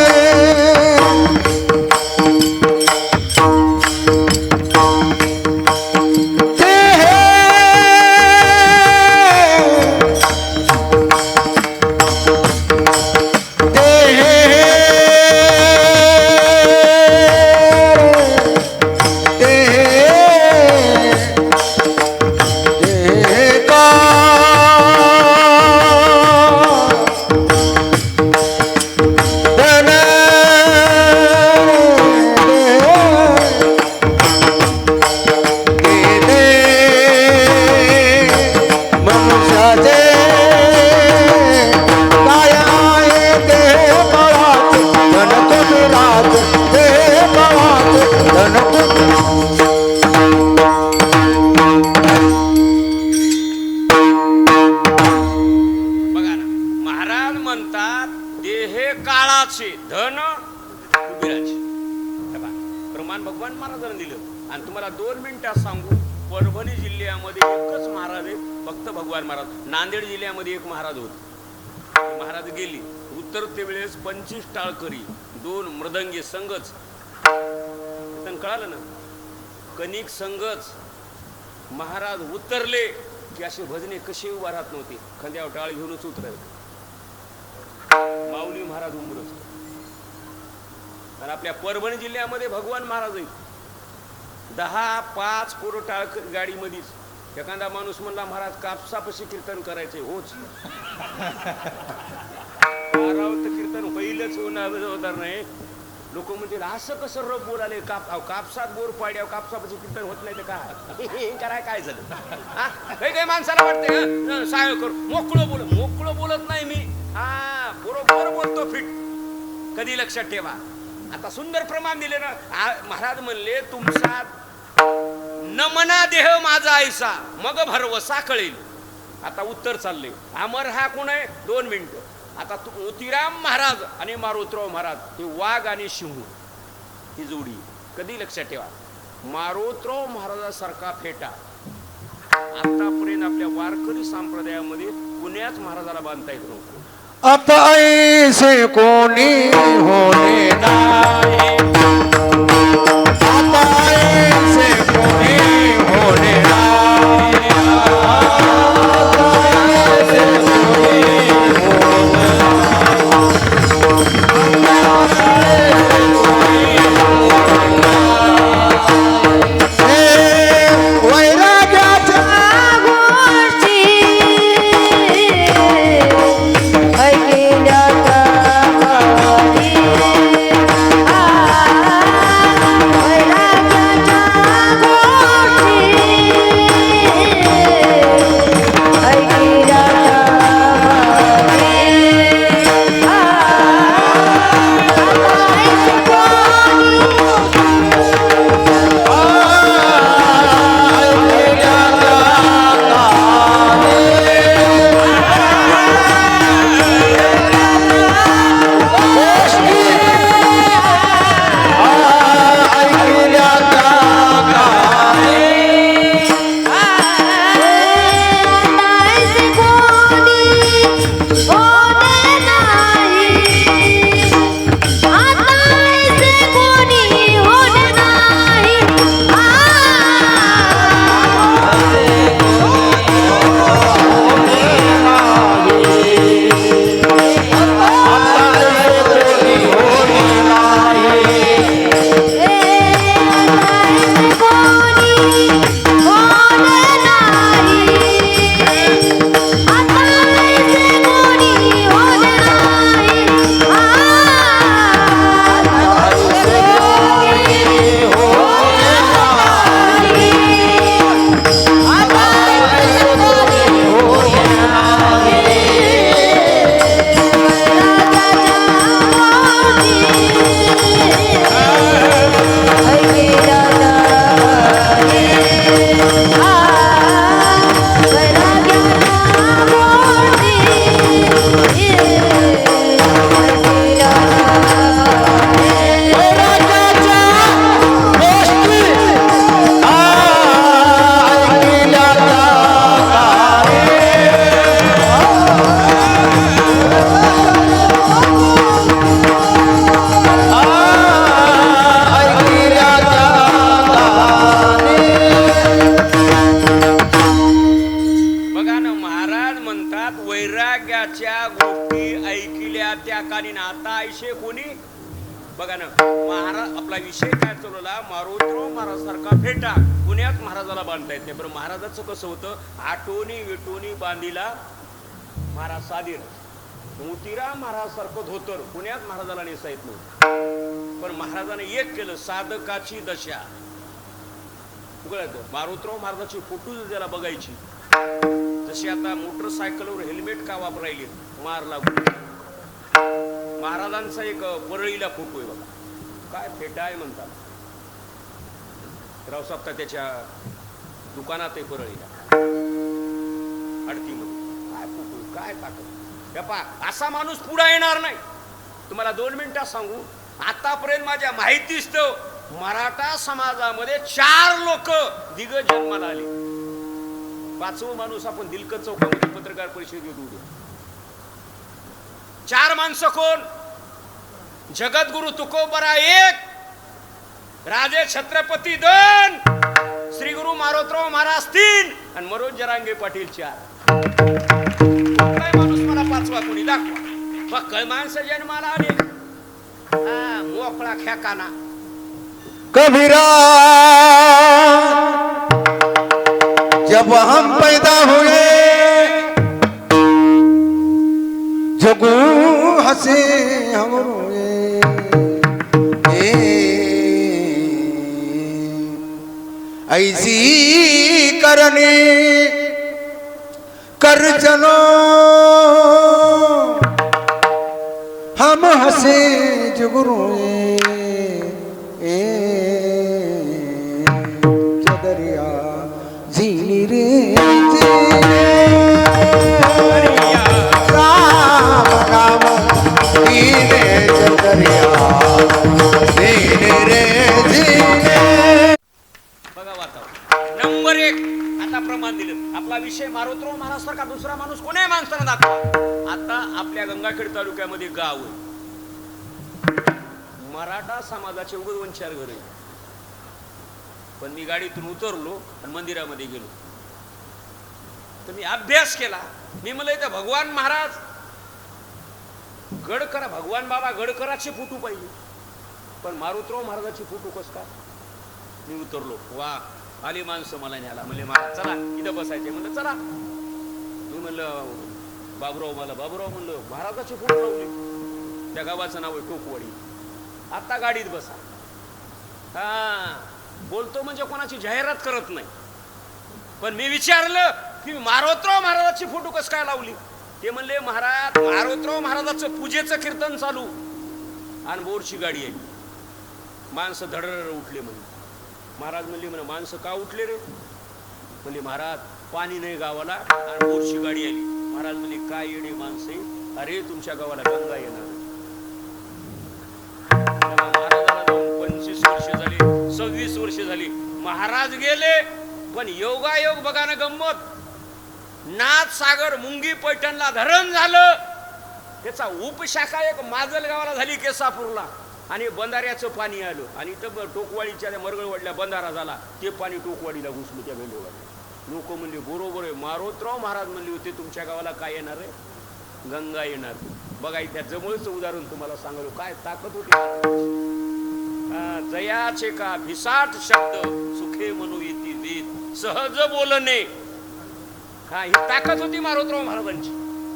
धन कुबेराचे. प्रमाण भगवान महाराजांनी दिलं. आणि तुम्हाला 2 मिनिटात सांगू परभणी जिल्ह्यामध्ये एकच महाराज आहे फक्त भगवान महाराज. नांदेड जिल्ह्यामध्ये एक महाराज होते. महाराज गेली उतरते वेळेस 25 टाळकरी 2 मृदंगी संघच. कळालं ना कणिक संघच. महाराज उतरले की असे भजने कसे उभा राहत नव्हते. खांद्यावर टाळ घेऊनच उतरायचे. माऊली महाराज उमरच. आणि आपल्या परभणी जिल्ह्यामध्ये भगवान महाराज आहेत. 10-5 कोरो टाळकरी गाडीमध्येच. एखादा माणूस म्हणला महाराज कापसापाशी कीर्तन करायचे होच. कीर्तन पहिलंच होणार नाही. लोक म्हणतील असं कसं रब बोलाले कापसात बोर पाड्या कापसापाशी कीर्तन होत नाही तर काय कराय काय झालं. काही माणसाला वाटते साय कर मोकळं बोलत नाही मी. हा बरोबर बोलतो फिट. कधी लक्षात ठेवा. आता सुंदर प्रमाण दिले ना. महाराज म्हणले तुमचा न मना देह माझा ऐसा मग भरवसा कळेल. आता उत्तर चालले. अमर हा कोण आहे 2 मिनिटं. आता मोतीराम महाराज आणि मारुतराव महाराज हे वाघ आणि सिंह ही जोडी. कधी लक्षात ठेवा. मारुतराव महाराजासारखा फेटा आतापर्यंत आपल्या वारकरी संप्रदायामध्ये पुण्याच महाराजाला बांधता येत नव्हतं. आता ऐसे कोणी होणे नाही. आता ऐसे कोणी होणे नाही. आ कानी ना आता आयशे कोणी बघा ना महाराज आपला विषय काय चालवला मारुतीराव महाराज सारखा फेटा पुण्यात महाराजाला बांधता येत नाही. बरं महाराजाचं कसं होतं आटोनी विटोनी बांधीला महाराज साधीर मोतीराम महाराज सारखं धोतर पुण्यात महाराजाला नेसा येत नव्हतं. पण महाराजाने एक केलं साधकाची दशा उघडत मारुतीराव महाराजाची फोटो त्याला बघायची जशी आता मोटरसायकलवर हेल्मेट का वापरायले मार लागून महाराजांचा एक परळीला फोटो आहे बघा काय फेटा आहे म्हणतात रावसाहेब त्याच्या दुकानात आहे परळीला अडतीमध्ये काय फोटो काय ताकद पा असा माणूस पुढे येणार नाही. तुम्हाला 2 मिनिटात सांगू आतापर्यंत माझ्या माहितीच तो मराठा समाजामध्ये 4 लोक दिग्गज जन्माला आले. 5वं माणूस आपण दिलकत चौकामध्ये पत्रकार परिषदेत उद्या 4 माणसं कोण जगद्गुरु तुकोबरा 1 राजे छत्रपती 2 श्री गुरु मारुतीराव महाराज 3 आणि मनोज जरांगे पाटील 4. काय माणूस मला 5वा कोणी दाखवा बक्कळ माणसं जन्माला आले मोकळा खेकाना कबीरा जब हम पैदा हुए जगू हंसे हम रोए ऐसी करने कर चलो हम हंसे जग रोए चदरिया जीनी रे राम राम जीने चदरिया जीने रे जीने. बघा वातावरण नंबर 1 आता प्रमाण दिलं आपला विषय मारुतीराव महाराज सारखा दुसरा माणूस कोणी माणसानं दाखवा. आता आपल्या गंगाखेड तालुक्यामध्ये गाव आहे मराठा समाजाचे उगद 2-4 घर आहे. पण मी गाडीतून उतरलो आणि मंदिरामध्ये गेलो तर मी अभ्यास केला. मी म्हणलं इथं भगवान महाराज गडकरा भगवान बाबा गडकराचे फोटो पाहिजे पण मारुतीराव महाराजाचे फोटो कस काय. मी उतरलो वा आली माणसं मला न्याला म्हणले महाराज चला इथं बसायचे म्हणलं चला. मी म्हणलं बाबूराव म्हणलं महाराजाचे फोटो लावले त्या गावाचं नाव आहे टोकवाडी. आता गाडीत बसा बोलतो म्हणजे कोणाची जाहिरात करत नाही. पण मी विचारलं की मारुतीराव महाराजाची फोटो कस काय लावली. ते म्हणले महाराज मारुतीराव महाराजाचं पूजेचं कीर्तन चालू आणि बोरची गाडी आहे माणसं धडर उठले म्हणे. महाराज म्हणले म्हणे माणसं का उठले रे म्हणले महाराज पाणी नाही गावाला आणि बोरची गाडी आली. महाराज म्हणले काय येणे माणसे अरे तुमच्या गावाला गंगा येणार. महाराजाला जाऊन 25 वर्ष झाली 26 वर्ष झाली महाराज गेले पण योगायोग बघा ना गंमत. नाथ सागर मुंगी पैठणला धरण झालं त्याचा उपशाखा एक माजल गावाला झाली केसापूरला आणि बंधाऱ्याचं पाणी आलं आणि इथं टोकवाडीच्या त्या मरगळवाडीला बंधारा झाला ते पाणी टोकवाडीला घुसलं त्या भेंडोळाला. लोक म्हणले बरोबर आहे मारुतीराव महाराज म्हणले होते तुमच्या गावाला काय येणार आहे गंगा येणार. बघा त्या जवळचं उदाहरण तुम्हाला सांगलो काय ताकद होती. जयाचे का भिसाट शब्द सुखे म्हणू येती देत सहज बोलणे ही ताकद होती मारुतीराव महाराजांची.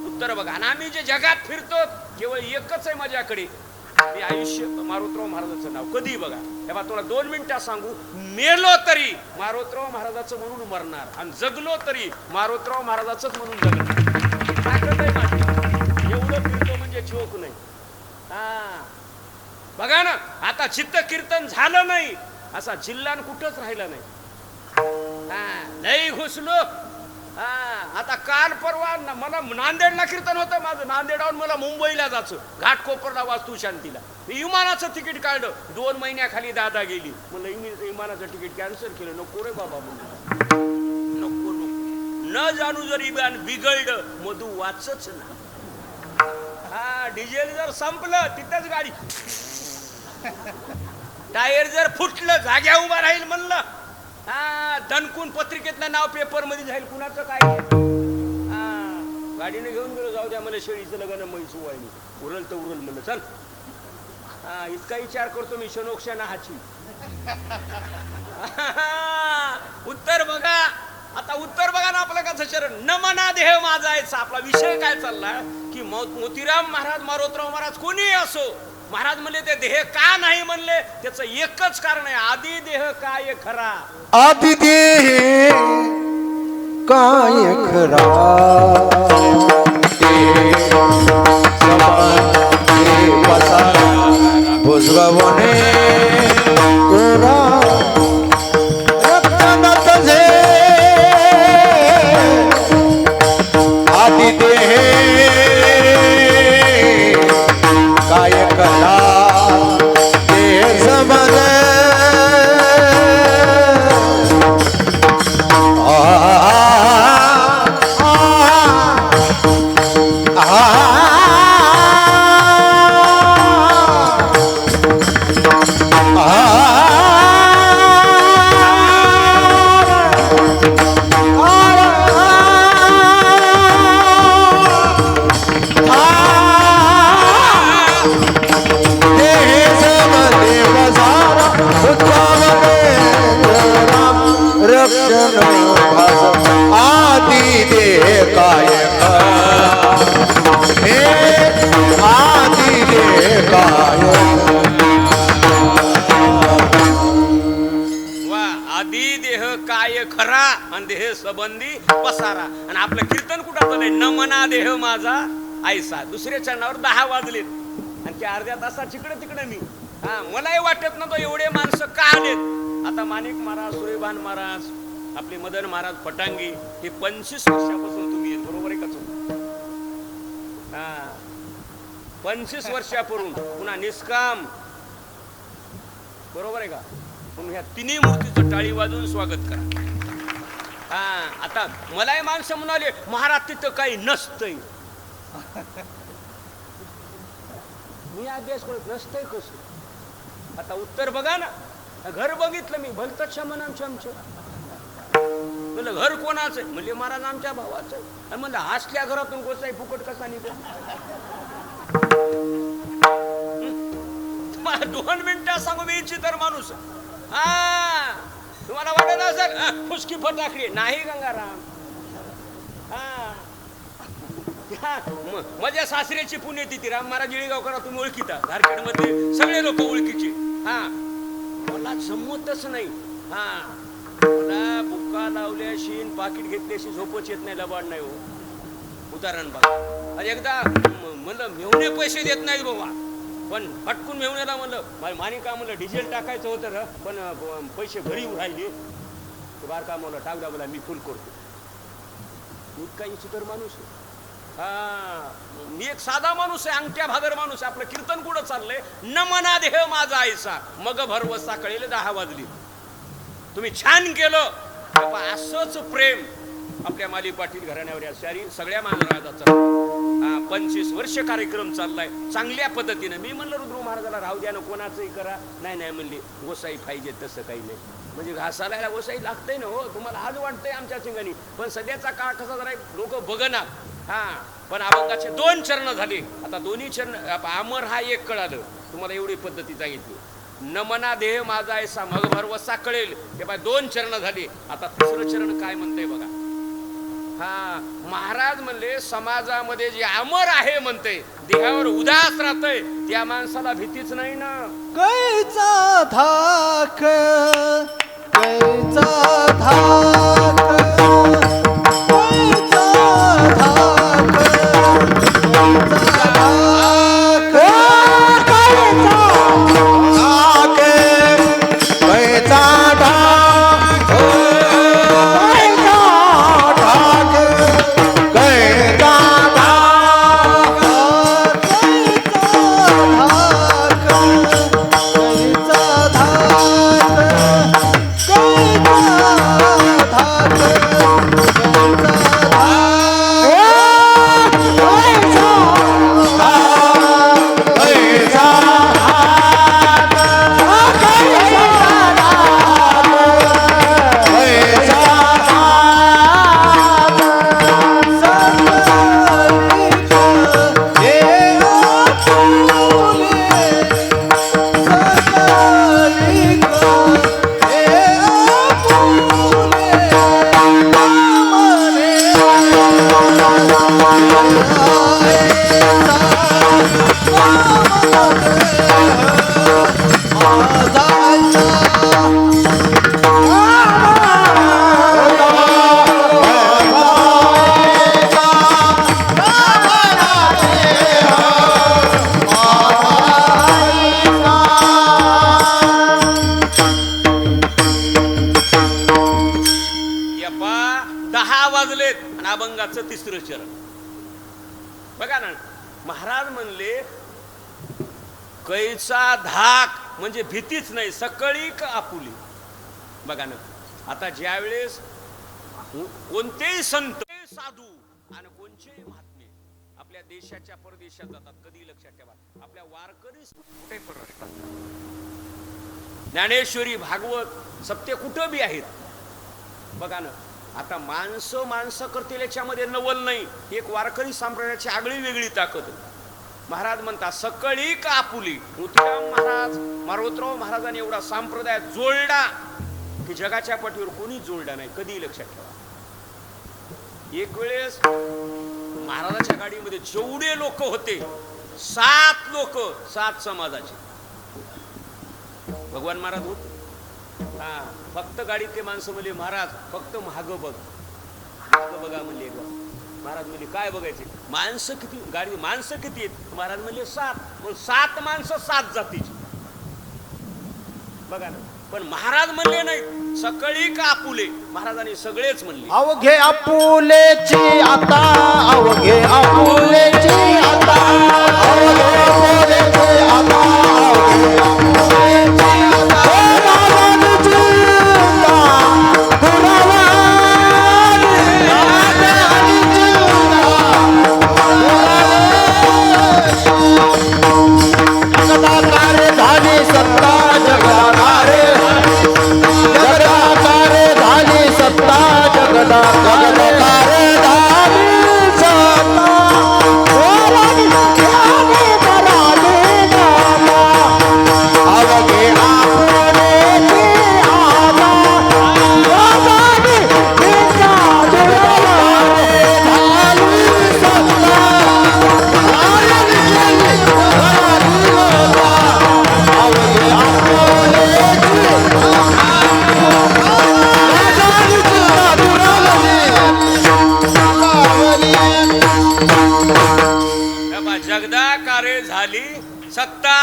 उत्तर बघा आणि आम्ही जे जगात फिरतो केवळ एकच आहे माझ्याकडे मी आयुष्य मारुतीराव महाराजांचं नाव कधी बघा तेव्हा तुला 2 मिनिटात सांगू मेलो तरी मारुतीराव महाराजाचं म्हणून मरणार आणि जगलो तरी मारुतीराव महाराजाचंच म्हणून जगणार. ताकद आहे माझी एवढं फिरतो म्हणजे चोक नाही. बघा ना आता चित्त कीर्तन झालं नाही असा जिल्हा कुठंच राहिला नाही. लई घुसलो आता काल परवा मला नांदेडला कीर्तन होतं माझं नांदेडावरून मला मुंबईला जायचं घाटकोपरला वास्तू शांतीला. विमानाचं तिकीट काढलं 2 महिन्याखाली दादा गेली म्हणलं विमानाचं तिकीट कॅन्सल केलं. नको रे बाबा म्हणून नको न जाणू जर इमान बिघडलं मधू वाचच ना. डिझेल जर संपलं तिथंच गाडी टायर जर फुटलं जाग्या उभा राहील म्हणलं दणकून पत्रिकेतलं नाव पेपर मध्ये जाईल कुणाचं काय गाडीने घेऊन गेलो, जाऊ द्या मला शेळीचं लग्न म्हैस वाहिनी, उरल तर उरल म्हणलं चल. हा इतका विचार करतो मी शनोक्षा नाहाची. उत्तर बघा, आता उत्तर बघा ना आपलं कसं शरण. न मना देह माझा आहे. आपला विषय काय चालला की मोतीराम महाराज, मारोतराव महाराज कोणी असो, महाराज म्हणले ते देह का नाही म्हणले, त्याचं एकच कारण आहे, आधी देह काय खरा. आदि देह काय खरा, भुजगवणे रक्तनाथ जे आदि देह काय खरा, देह समज आदि देह काय हे आदि देह काय. वा, आधी देह काय खरा आणि देह संबंधी पसारा. आणि आपलं कीर्तन कुठं चाललंय, न मना देह माझा ऐसा. दुसऱ्या चरणावर 10 वाजलेत आणि त्या अर्ध्या तासात तिकडे तिकडे मी. हा मलाही वाटत नव्हतं एवढे माणसं का आलेत. आता माणिक महाराज, सूर्यभान महाराज, आपले मदन महाराज फटांगी, हे 25 वर्षापासून तुम्ही येत, बरोबर आहे का चूक? हा 25 वर्षापूर्वी पुन्हा निष्काम, बरोबर आहे का? म्हणून ह्या तिन्ही मूर्तीचं टाळी वाजवून स्वागत करा. हा आता मलाही माणसं म्हणाले महाराज तिथं काही नसतंय. मी अभ्यास करत नसतंय कसं. आता उत्तर बघा ना, घर बघितलं मी, भलतच शमन आमचं. म्हणलं घर कोणाचं? म्हणले महाराज आमच्या भावाचं. आणि म्हणलं हसल्या घरातून गोसाई फुकट कसा निघतो? 2 मिनिटं सांगू मी इच्छितर माणूस. हा तुम्हाला वाटत असेल फुसकी फटाकडी नाही गंगाराम. माझ्या सासऱ्याची पुण्यतिथी राम महाराज येळीगावकरा तुम्ही ओळखीता, झारखंड मध्ये सगळे लोक ओळखीचे. हा मला जमतच नाही. हा मला बुक्का लावल्याशी पाकिट घेतल्याशी झोपच येत नाही, लबाड नाही हो. उदाहरण बघा, एकदा म्हणलं मेवणे पैसे देत नाहीत बाबा, पण हटकून मेवण्याला म्हणलं माने का म्हणलं डिझेल टाकायचं होतं र, पण पैसे घरी राहिले. बारका म्हणलं टाक दा, मला मी फुल करतो. मी काही सुतर माणूस आहे. हा मी एक साधा माणूस आहे, अंगठ्या भादर माणूस आहे. आपलं कीर्तन कुठं चाललंय, न मना देह माझा ऐसा, मग भरवसा कळेल 10 वाजली. तुम्ही छान केलं. असंच प्रेम आपल्या माली पाटील घराण्यावर या शहरी सगळ्या महाराजाचा 25 वर्ष कार्यक्रम चाललाय चांगल्या पद्धतीने. मी म्हणलं रुद्र महाराजाला राहू द्या ना, कोणाचंही करा. नाही म्हणले गोसाई पाहिजे, तसं काही नाही. म्हणजे घासाला गोसाई लागतंय ना हो. तुम्हाला आज वाटतंय आमच्या चिंगानी, पण सध्याचा काळ कसा जरा लोक बघणार. हा पण अभंगाचे 2 चरण झाले. आता दोन्ही चरण अमर हा एक कळालं. तुम्हाला एवढी पद्धती सांगितली. न मना देह माझा ऐसा, मग भरवसा कळेल. हे बाय 2 चरण झाली. आता 3रं चरण काय म्हणतंय बघा. हा महाराज म्हणले समाजामध्ये जे अमर आहे म्हणते, देहावर उदास राहतय, त्या माणसाला भीतीच नाही ना. कैचा धाक, कैचा धाक, कैचा धाक, कैचा धाक, कैचा धाक, कैचा धाक, 10 वाजलेत आणि अभंगाचं 3रं चरण. बघा ना, महाराज म्हणले कैचा धाक म्हणजे भीतीच नाही, सकळी का आपुली. बघा ना, आता ज्या वेळेस कोणतेही संत, साधू आणि कोणतेही महात्मे आपल्या देशाच्या परदेशात जातात, कधी लक्षात ठेवा, आपल्या वारकरी कुठे पण असतात. ज्ञानेश्वरी, भागवत, सत्य कुठं बी आहेत. बघा ना, आता माणसं करतील याच्यामध्ये नवल नाही. एक वारकरी संप्रदायाची आगळी वेगळी ताकद. महाराज म्हणतात सकळी का आपुली. तुकाराम महाराज, मारोतराव महाराजांनी एवढा संप्रदाय जोडला की जगाच्या पाठीवर कोणीच जोडला नाही. कधी लक्षात ठेवा. एक वेळेस महाराजाच्या गाडीमध्ये जेवढे लोक होते, 7 लोक, 7 समाजाचे. भगवान महाराज होते. फक्त गाडीतले माणसं म्हणले महाराज फक्त महाग बघा म्हणले. महाराज म्हणले काय बघायचे, माणसं किती, गाडी माणसं किती आहेत. महाराज म्हणले 7. 7 माणसं 7 जातीची. बघा ना, पण महाराज म्हणले नाही सकळी का आपुले. महाराजांनी सगळेच म्हणले. अवघे आपुलेची आता, अवघे आपुलेची आता, अवघे आपुलेची आता, अवघे आपुलेची आता. सत्ता.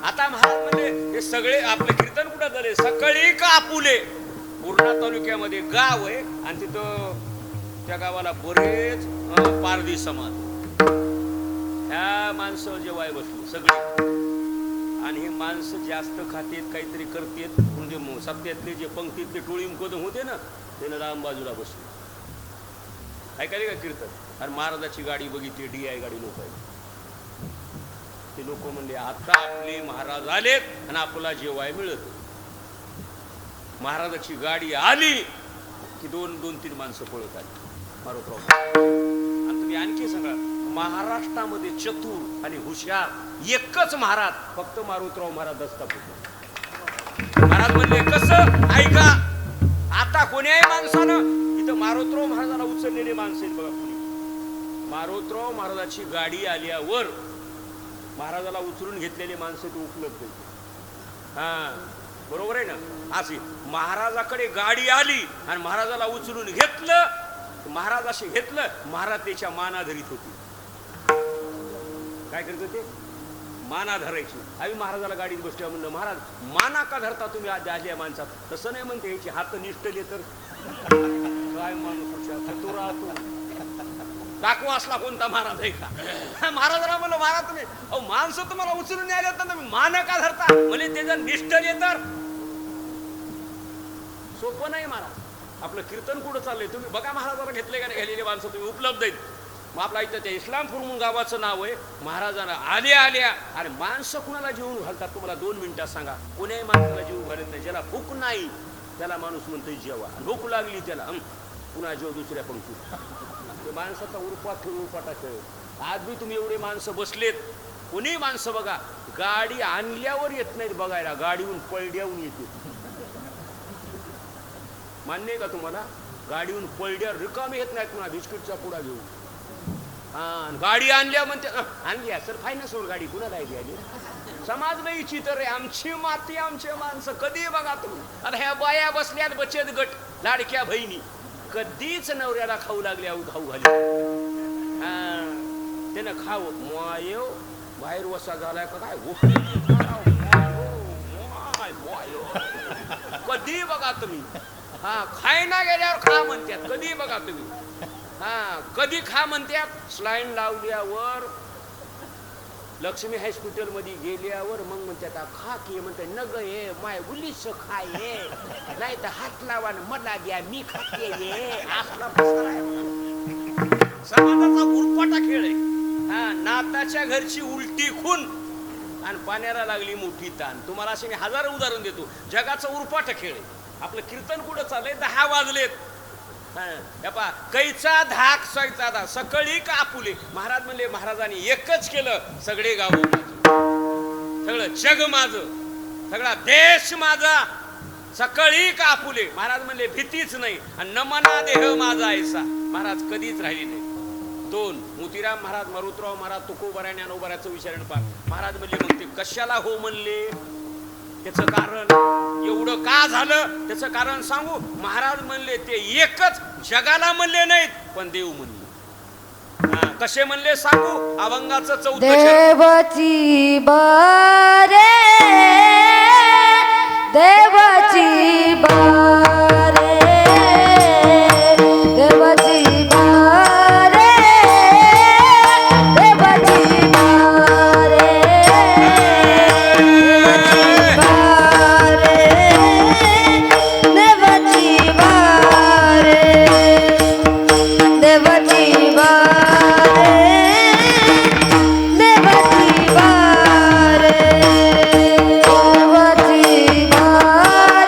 आता महाराज म्हणजे हे सगळे आपले कीर्तन कुठं झाले, सकळी का आपुले. पूर्णा तालुक्यामध्ये गाव आहे आणि तिथं त्या गावाला बरेच पारधी समाज. ह्या माणसं जेवाय बसली सगळे, आणि हे माणसं जास्त खातेत, काहीतरी करतेत. म्हणजे सत्यातले जे पंक्तीतले टोळी मुकदम होते ना, त्यानं राम बाजूला बसले. ऐकायले का कीर्तन. आणि महाराजाची गाडी बघितली, DI गाडी लोक आहेत. ते लोक म्हणले आता आपले महाराज आलेत आणि आपला जेवाय मिळत. महाराजाची गाडी आली की 2-3 माणसं पळत आली. मारोतराव. आणि तुम्ही आणखी सांगा, महाराष्ट्रामध्ये चतुर आणि हुशार एकच महाराज, फक्त मारोतराव महाराज दस्तापूर. महाराज म्हणले कसं, ऐका आता कोण्याही माणसानं इथं मारोतराव महाराजाला उचललेले माणसं आहेत बघा. कुणी मारोतराव महाराजाची गाडी आल्यावर महाराजाला उचलून घेतलेली माणसं ती उपलब्ध आहेत. बरोबर आहे ना. अशी महाराजाकडे गाडी आली आणि महाराजाला उचलून घेतलं, महाराज असे घेतलं, महाराज त्याच्या माना धरीत होती. काय करत होते, माना धरायची. आम्ही महाराजाला गाडीत बसल्या म्हणलं महाराज माना का धरता तुम्ही आज आल्या माणसात. तसं नाही म्हणते, याची हात निष्ठले तर काय माणूस तो राहतो. दाखवा असला कोणता महाराज आहे का. महाराजाला म्हणलं महाराज तुम्ही माणसं तुम्हाला उचलून आले तर तुम्ही मान का धरता. म्हणजे ते जर निष्ठले तर सोपं नाही. महाराज आपलं कीर्तन कुठं चाललंय तुम्ही बघा. महाराजाला घेतले का नाही घेतलेले माणसं तुम्ही उपलब्ध आहेत. मग आपला इथं त्या इस्लामपूर म्हणून गावाचं नाव आहे. महाराजांना आल्या आणि माणसं कुणाला जेवून घालतात तुम्हाला 2 मिनिटात सांगा. कोण्याही माणसाला जेवून घालत नाही. ज्याला भूक नाही त्याला माणूस म्हणतोय जेवा. भूक लागली त्याला पुन्हा जेव दुसऱ्या पंक्तीत. ते माणसाचा उरपाटा खेळ. आज बी तुम्ही एवढे माणसं बसलेत, कोणी माणसं बघा गाडी आणल्यावर येत नाहीत बघायला, गाडीहून पळड्याहून येते. मान्य आहे का तुम्हाला. गाडीहून पळड्या रिकामी येत नाहीत पुन्हा बिस्किटचा पुडा घेऊन. गाडी आणल्या म्हणते आणल्या सर फायनान्सवर गाडी कुणाला आली. समाज नाही चितर आहे. आमची माती आमचे माणसं. कधी बघा तुम्ही आता ह्या बाया बसल्यात बचत गट, लाडक्या बहिणी कधीच नवऱ्याला खाऊ लागल्या खाऊ घाली. त्यानं खावं मायव बाहेर वसा झालाय का काय कधी बघा तुम्ही हा खाय ना गेल्यावर खा म्हणतात कधी बघा तुम्ही हा कधी खा म्हणतात स्लाईन लावल्यावर लक्ष्मी हॉस्पिटल मध्ये गेल्यावर मग म्हणतात खा की म्हणते न ग हे माय उलीस खाय नाही तर हात लावा मला द्या मी खाते असला समाजाचा उरपाटा खेळ आहे हा नाताच्या घरची उलटी खून आणि पाण्याला लागली मोठी ताण तुम्हाला असे मी हजारो उदाहरण देतो जगाचा उरपाटा खेळ आहे आपलं कीर्तन कुठं चाललंय 10 वाजलेत कैचा धाक सैचा धाक सकळी का आपुले महाराज म्हणले महाराजांनी एकच केलं सगळे गाव सगळं जग माझं सगळा देश माझा सकळी का आपुले महाराज म्हणले भीतीच नाही आणि नमना देह माझा ऐसा महाराज कधीच राहिले नाही 2 मोतीराम महाराज मारुतराव महाराज तुकोबऱ्या ज्ञानोबऱ्याचं विचारण पा महाराज म्हणले मग ते कशाला हो म्हणले त्याचं कारण एवढं का झालं त्याचं कारण सांगू महाराज म्हणले ते एकच जगाला म्हणले नाहीत पण देव म्हणले कसे म्हणले सांगू अभंगाचं 4थं देवाची बारे देवाची बारे देवाची बारे देवाची बारे देवाची बारे देवाची बारे देवाची बारे देवाची बारे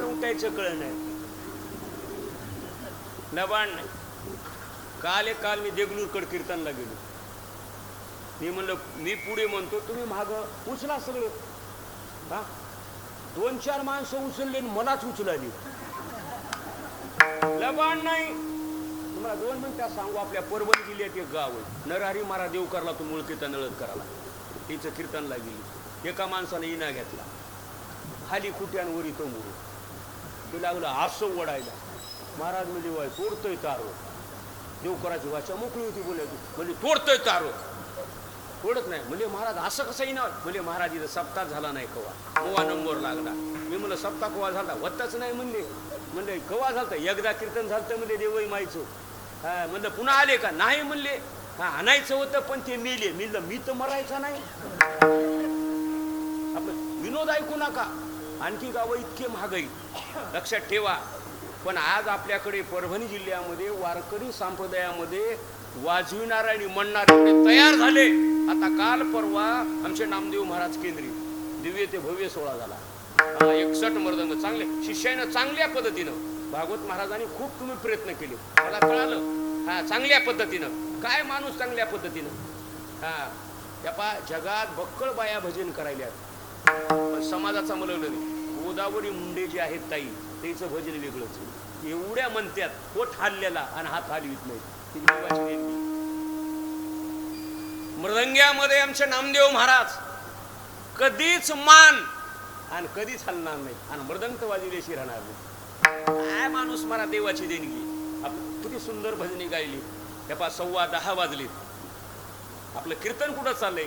उठायचं कळ नाही, लबाड नाही. काल मी देगलूरकड कीर्तनला गेलो. मी म्हणलं मी पुढे म्हणतो, तुम्ही माग उचला सगळं. हा 2-4 माणसं उचलले आणि मलाच उचलाली. लबाड नाही. तुम्हाला 2 मिनिटात सांगू, आपल्या परभणी जिल्ह्यात एक गाव आहे, नरहरी महाराज देवकरला तो मूळ कीर्तन नळत करायला. तिचं कीर्तनला गेली. एका माणसाने इना घेतला, खाली खुट्यांवर तो मुरू ते लागलं असं ओढायला. महाराज म्हणजे वाय तोडतोय तारो. देवकराची भाषा मोकळी होती बोलायची. म्हणजे तोडतोय तारो. तोडत नाही म्हणजे महाराज असं कसं येणार. म्हणजे महाराज इथं सप्ताह झाला नाही कवा, कवा नंबर लागला. मी म्हणलं सप्ताह कवा झाला, होताच नाही म्हणले कवा झालता, एकदा कीर्तन झालं म्हणजे देवई मायचं. हा म्हणलं पुन्हा आले का, नाही म्हणले. हा आणायचं होतं पण ते मेले. मी तर मरायचा नाही. आपलं विनोद ऐकू नका. आणखी गावं इतके महागाई, लक्षात ठेवा. पण आज आपल्याकडे परभणी जिल्ह्यामध्ये वारकरी संप्रदायामध्ये वाजविणारे आणि म्हणणारे एवढे तयार झाले. आता काल परवा आमचे नामदेव महाराज केंद्री दिव्य ते भव्य सोहळा झाला. 61 मर्दंग चांगले शिष्यानं चांगल्या पद्धतीनं. भागवत महाराजांनी खूप तुम्ही प्रयत्न केले, मला कळालं. हा चांगल्या पद्धतीनं. काय माणूस चांगल्या पद्धतीनं. हा त्या जगात बक्कळ बाया भजन करायल्यात, पण समाजाचा मलगलं नाही. गोदावरी मुंडे जे आहेत ताई, त्याचं भजन वेगळंच. एवढ्या म्हणत्यात पोट हल्ल्याला आणि हात हलवीत नाही. मृदंग्यामध्ये आमचे नामदेव महाराज कधीच मान आणि कधीच हलणार नाही, आणि मृदंग वाजविल्याशी राहणार नाही. काय माणूस मला देवाची देणगी. आपण किती सुंदर भजनी गायली. त्या 10:15 वाजलीत. आपलं कीर्तन कुठं चाललंय,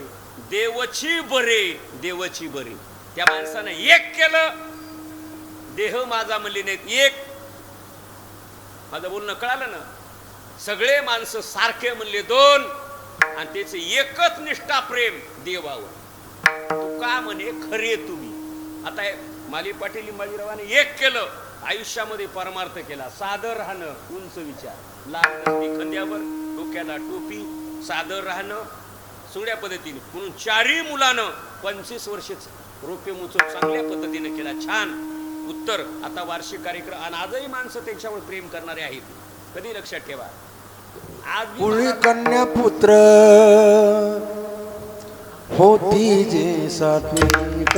देवची बरे देवची बरे. त्या माणसानं एक केलं, देह माझा म्हणले नाहीत एक. माझं बोलणं कळालं ना. सगळे माणसं सारखे म्हणले 2, आणि त्याचे एकच निष्ठा प्रेम देवावर. तू का म्हणे खरे तुम्ही. आता माली पाटील लिंबाजीरावाने एक केलं, आयुष्यामध्ये परमार्थ केला. सादर राहणं, उंच विचार, लाल नसती खांद्यावर, डोक्याला टोपी, सादर राहणं, सोड्या पद्धतीने. म्हणून 4ही मुलानं 25 वर्षच रोपे मुचून चांगल्या पद्धतीने केला. छान उत्तर. आता वार्षिक कार्यक्रम, आणि आजही माणसं त्यांच्यावर प्रेम करणारे आहेत. कधी लक्षात ठेवा. आज कुळी कन्या पुत्र होती जे सात्विक,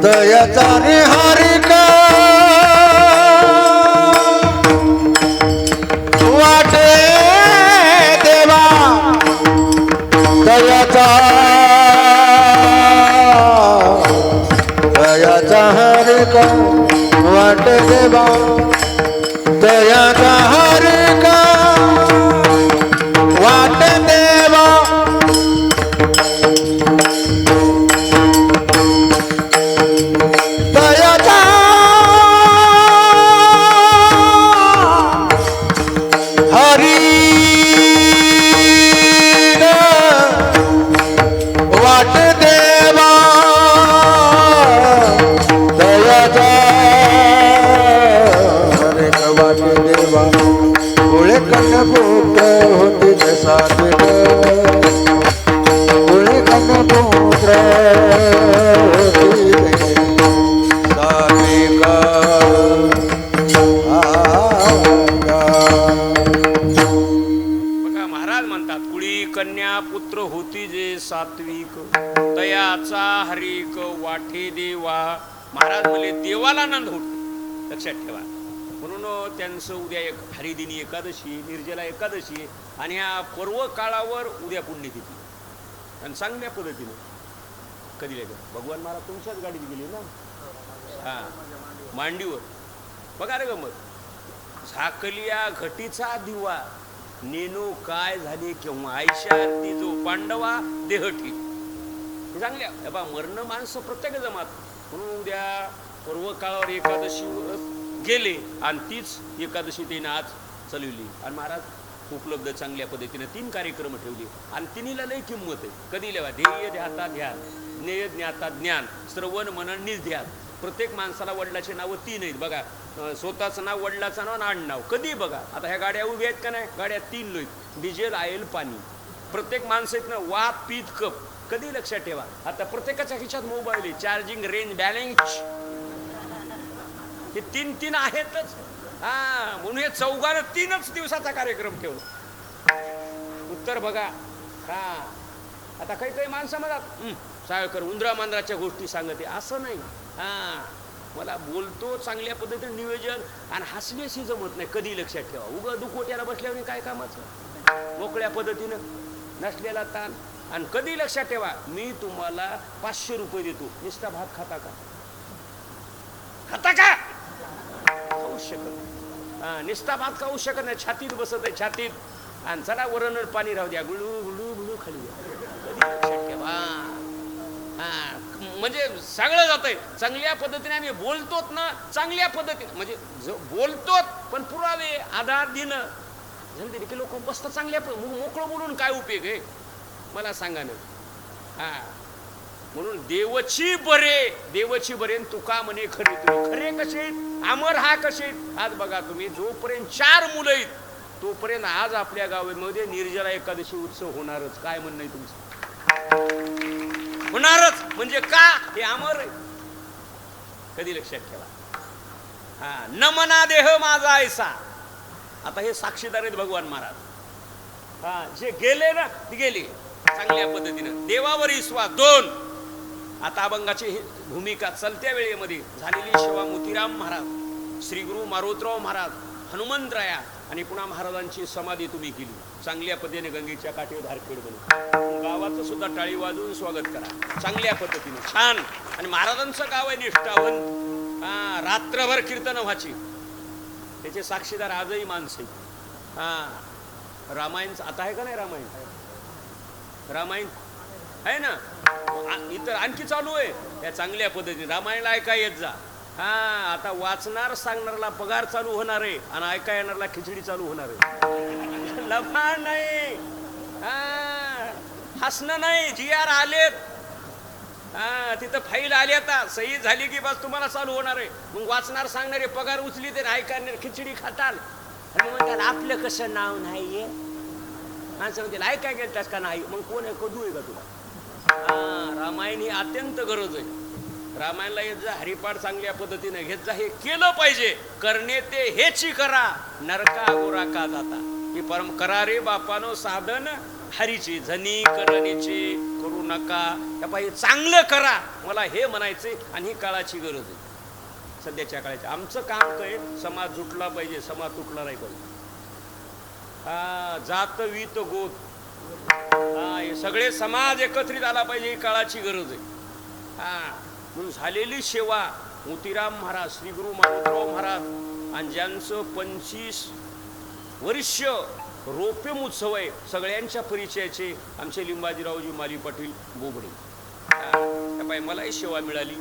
दयाचा रे हारिक वाटे देवा, दयाचा हारिक वाटे देवा, दयाचा हारिक वाट देवा. दयाचा हरी वाट देवा, दयाचा वाट देवा. कुळे कन्यापुत्र होते ते सात्विक, कुळे कन्यापुत्र होते ते सात्विक. बघा महाराज म्हणतात, कुळी कन्या पुत्र होती जे सात्विक, तयाचा हरिक वाटे देवा. महाराज म्हणले देवाला आनंद होतो. लक्षात ठेवा. म्हणून त्यांचं उद्या एक हरिदिनी एकादशी, निर्जला एकादशी, आणि ह्या पर्व काळावर उद्या पुण्यतिथी. आणि चांगल्या पद्धतीने कधी लागेल. भगवान महाराज तुमच्याच गाडीत गेली ना. हा मांडीवर. बघा रे गमत. झाकलिया घटीचा दिवा, नेनो काय झाले केव्हा, आयशा ती जो पांडवा देहठी. चांगल्या बा मरण माणसं प्रत्येक जमात. म्हणून उद्या पर्व काळावर एकादशी गेले, आणि तीच एकादशी त्याने आज चालवली. आणि महाराज उपलब्ध चांगल्या पद्धतीने 3 कार्यक्रम ठेवले, आणि तिन्हीला लई किंमत आहे. कधी लेवा. ध्येय ध्याता ध्यान, ज्ञेय ज्ञाता ज्ञान, श्रवण मनन निध्यान. प्रत्येक माणसाला वडिलाचे नावं 3 आहेत. बघा, स्वतःचं नाव, वडिलाचं नाव, आणि आडनाव. कधी बघा. आता ह्या गाड्या उभ्या आहेत का नाही, गाड्या 3 लोक, डिझेल, ऑइल, पाणी. प्रत्येक माणसात ना वात पीत कप कधी लक्षात ठेवा, आता प्रत्येकाच्या खिशात मोबाईल आहे, चार्जिंग, रेंज, बॅलन्स हे तीन तीन आहेतच. हा, म्हणून हे चौघानं 3च दिवसाचा कार्यक्रम ठेवला. उत्तर बघा. हा, आता काही काही माणसं म्हणतात साळकर उंदरा मांजराच्या गोष्टी सांगते, असं नाही. हा, मला बोलतो चांगल्या पद्धतीने नियोजन आणि हसण्याशी जमत नाही. कधी लक्षात ठेवा, उगा दुखोट्याला बसल्यावर काय कामाचं, मोकळ्या पद्धतीनं नसलेला ताण. आणि कधी लक्षात ठेवा, मी तुम्हाला 500 रुपये देतो, नुसता भात खाता का? खाता का? खाऊ शकत. हा, नुसता भात खाऊ शकत नाही, छातीत बसत आहे, छातीत. आणि चला वरण पाणी राहू द्या, गुळू गुळू गुळू खाली द्या. कधी लक्षात ठेवा. हा, म्हणजे सगळं जातंय चांगल्या पद्धतीने. आम्ही बोलतोत ना चांगल्या पद्धतीने, म्हणजे बोलतोत पण पुरावे आधार देणं. झालं की लोक बसतात चांगल्या मोकळं बोलून काय उपयोग आहे मला सांगा ना. हा, म्हणून देवची बरे तुका म्हणे खरे. तुम्ही खरे कसे, अमर हा कसे. आज बघा तुम्ही, जोपर्यंत 4 मुलं आहेत तोपर्यंत आज आपल्या गावामध्ये निर्जला एकादशी उत्सव होणारच. काय म्हणणं आहे तुमचं? होणारच. म्हणजे का? हे अमर आहे. कधी लक्षात ठेवा. हा, न मना देह माझा ऐसा. आता हे साक्षीदार आहेत भगवान महाराज. हा, जे गेले ना ते गेले चांगल्या पद्धतीनं. देवावर विश्वास 2. आता अभंगाची भूमिका चलत्या वेळेमध्ये झालेली सेवा मोतीराम महाराज, श्री गुरु मारोतराव महाराज, हनुमंतराया आणि पुन्हा महाराजांची समाधी तुम्ही केली चांगल्या पद्धतीने गंगेच्या काठीवर धारखेड बनवून. गावाचं सुद्धा टाळी वाजवून स्वागत करा चांगल्या पद्धतीने, छान. आणि महाराजांचं गाव आहे निष्ठावंत. हा, रात्रभर कीर्तन व्हायची. त्याचे साक्षीदार आजही माणसे. हा, रामायण आता आहे का नाही? रामायण आहे ना, इतर आणखी चालू आहे त्या चांगल्या पद्धतीने. रामायणला ऐका येत जा. हा, आता वाचणार सांगणारला पगार चालू होणार आहे आणि ऐका येणारला खिचडी चालू होणार आहे. लफान नाही, हसणं नाही. GR आलेत, हा, तिथं फाईल आली, आता सही झाली की बस तुम्हाला चालू होणार आहे. मग वाचणार सांगणारे पगार उचली ते ऐकणार खिचडी खाताल. आणि म्हणतात आपलं कसं नाव नाहीये. माणसं म्हणतील ऐकाय गेलतास का नाही. मग कोण आहे, कधू आहे का तुला? हा, रामायण ही अत्यंत गरज आहे. रामायणला येत जा, हरिपाठ चांगल्या पद्धतीने घेत जा. हे केलं पाहिजे. करणे ते हेची करा, नरका गोरा का जाता. ही परम करा रे बापानो साधन हरीची, झनी करणीची करू नका. त्या पाहिजे चांगलं करा, मला हे म्हणायचंय. आणि ही काळाची गरज आहे सध्याच्या काळाची. आमचं काम काय, समाज जुटला पाहिजे, समाज तुटला नाही पाहिजे. हा, जात वीत गोत, हा, हे सगळे समाज एकत्रित आला पाहिजे, ही काळाची गरज आहे. हा, म्हणून झालेली सेवा मोतीराम महाराज, श्री गुरु मारोतराव महाराज आणि ज्यांचं 25 वर्ष रोपे उत्सव आहे सगळ्यांच्या परिचयाचे आमचे लिंबाजीरावजी माली पाटील बोबडे. त्यामुळे मलाही सेवा मिळाली.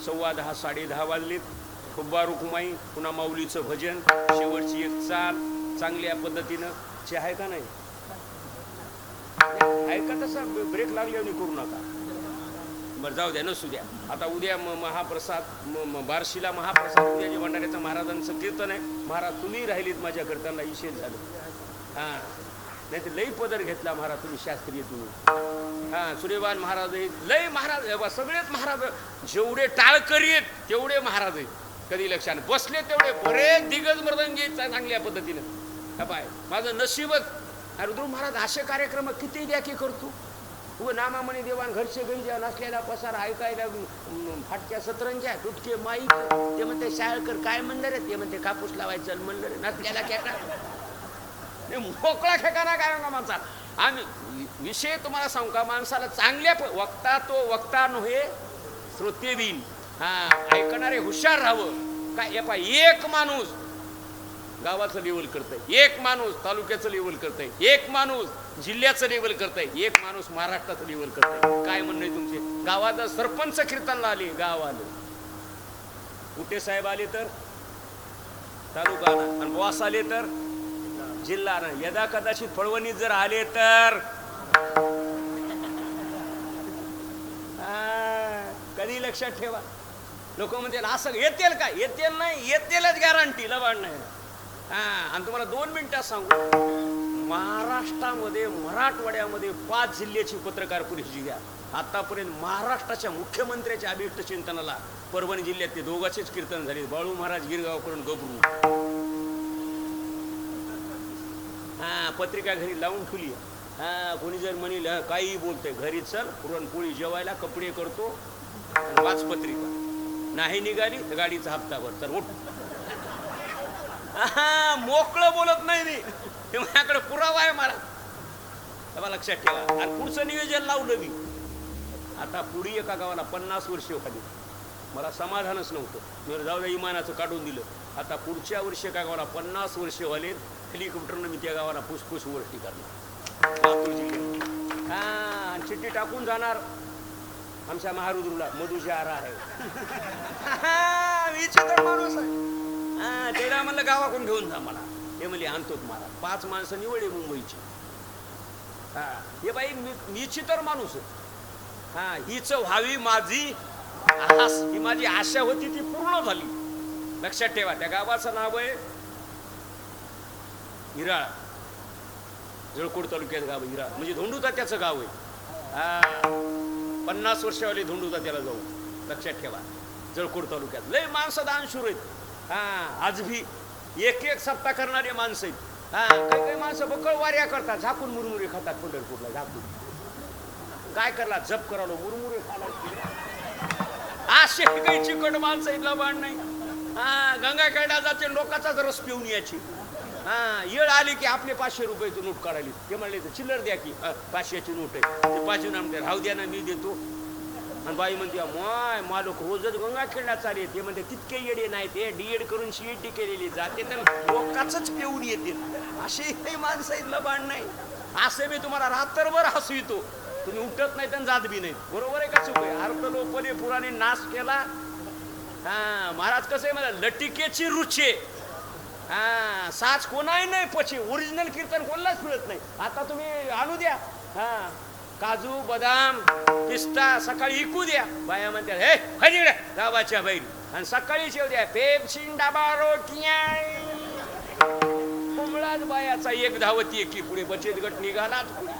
10:15 10:30 वाजलेत. खुब्बा रुक्माई, पुन्हा माऊलीचं भजन, शेवटची एक चाल चांगल्या पद्धतीनं. चे आहे का नाही? आहे का? तसा ब्रेक लागल्याने करू नका. बरं, जाऊ द्या, नसू द्या. आता उद्या महाप्रसाद, बार्शीला महाप्रसाद, उद्या जे भंडाऱ्याचं महाराजांचं कीर्तन आहे. महाराज तुम्ही राहिलीत माझ्या कीर्तनाला, विशेष झालं. हा, नाही तर लई पदर घेतला महाराज तुम्ही, शास्त्रीय तुम्ही. हा, सूर्यवान महाराज आहेत, लई महाराज, सगळेच महाराज. जेवढे टाळकरी आहेत तेवढे महाराज आहेत. कधी लक्षात बसले तेवढे बरेच दिग्गज मृदंगी चांगल्या पद्धतीनं. बाय, माझं नशीबच. रुद्र महाराज असे कार्यक्रम किती द्या की करतो. नामामणी देवान घरचे गैजा नसलेला पसार ऐकायला, फाटक्या सतरंग्या, तुटके माईक. ते म्हणते शाळकर काय म्हणलं रे, ते म्हणते कापूस लावायचं म्हणलं रे. नसलेला खेळा मोकळा ठिकाणा काय का माणसा. आम्ही विषय तुम्हाला सांगू का, माणसाला चांगल्या वक्ता तो वक्ता नव्हे श्रोतेबीन. हा, ऐकणारे हुशार राहावं. काय एक माणूस गावाचं लेवल करतंय, एक माणूस तालुक्याचं लेवल करतंय, एक माणूस जिल्ह्याचं लेवल करतंय, एक माणूस महाराष्ट्राचं लेवल करतंय. काय म्हणणं आहे तुमचे? गावाचा सरपंच कीर्तनला आले, गाव आलं. कुठे साहेब आले तर तालुका आला, आणि बॉस आले तर जिल्हा ना. यदा कदाचित फळवणीत जर आले तर कधी लक्षात ठेवा. लोक म्हणतील असं येतील का? येतील नाही, येतीलच गॅरंटी, लबाड नाही. हा, आणि तुम्हाला 2 मिनिटात सांगू, महाराष्ट्रामध्ये मराठवाड्यामध्ये 5 जिल्ह्याची पत्रकार परिषद घ्या. आतापर्यंत महाराष्ट्राच्या मुख्यमंत्र्याच्या अभिष्ट चिंतनाला परभणी जिल्ह्यात ते दोघांचेच कीर्तन झाले. बाळू महाराज गिरगावकडून गबरू. हा पत्रिका घरी लावून ठेवली. हा कोणी जर म्हणील काही बोलते घरी चल पुरणपोळी जेवायला कपडे करतो वाच पत्रिका. नाही निघाली तर गाडीचा हप्ता भर तर उठ. मोकळं बोलत नाही मी. माझ्याकडे पुरावा आहे मला. तेव्हा लक्षात ठेवा. आणि पुढचं नियोजन लावलं मी. आता पुढे एका गावाला 50 वर्ष खाली मला समाधानच नव्हतं. मी जाऊ द्या इमानाचं काढून दिलं. आता पुढच्या वर्षी एका गावाला 50 वर्ष व्हाले. हेलिकॉप्टरनं मी त्या गावाला फुसफुस वरती काढलं लातूर जिल्ह्यात. हा चिठ्ठी टाकून जाणार आमच्या महारुद्रला मधुजी आरा आहे. विचित्र माणूस आहे. त्याला म्हणलं गावाकडून घेऊन जा मला. हे म्हणले आणतो मला. 5 माणसं निवडले मुंबईची. हा हे बाई मी चित्र माणूस आहे. हा हीच व्हावी माझी आस. ही माझी आशा होती ती पूर्ण झाली. लक्षात ठेवा. त्या गावाचं नाव आहे हिराळा. जळकोट तालुक्यात गाव हिराळा. म्हणजे धोंडूचा त्याचं गाव आहे. हा 50 वर्षावाली धोंडूचा त्याला जाऊ. लक्षात ठेवा. जळकोट तालुक्यात लय माणसं दानशूर आहेत. हा आज भी एक सप्ताह करणारे माणसं आहेत. हा काही माणसं बकळ वाऱ्या करतात. झाकून मुरमुरे खातात. पंढरपूरला झाकून काय करला जप करालो मुरमुरे खाला. असे काही चिकट माणसं आहेत लबाड नाही. हा गंगा काढा जाते लोकांचाच रस पिऊन यायची. हा येळ आली की आपले 500 रुपयाची नोट काढायली. ते म्हणले चिल्लर द्या की 500ची नोट आहे. ते 500 म्हणते राहू द्या ना मी देतो. आणि बाई म्हणते माय मालक रोजच गंगा खेळण्यात चालेल. ते म्हणते तितके येडे नाही. ते डीएड करून सीईटी केलेली जाते तर लोकांच पिऊन येते. असे काही माणसं आहेत लबाड नाही. असे मी तुम्हाला रात्रभर हसवितो. तुम्ही उठत नाही तर जात बी नाही. बरोबर आहे का चुक आहे. अर्थ लोपले पुराने नाश केला. हा महाराज कसं आहे मला लटिकेची रुचे. हा साच कोणाही नाही पचे. ओरिजिनल कीर्तन कोणालाच मिळत नाही. आता तुम्ही आणू द्या. हा काजू बदाम पिस्ता सकाळी इकू द्या. बाया म्हणतात हे हरिडे गावाच्या बैल. आणि सकाळी शेव द्या पेप्सी डाबा रोटिया. कुंबळाच बायाचा एक धावती एकी पुढे बचत गट निघालाच पुढे.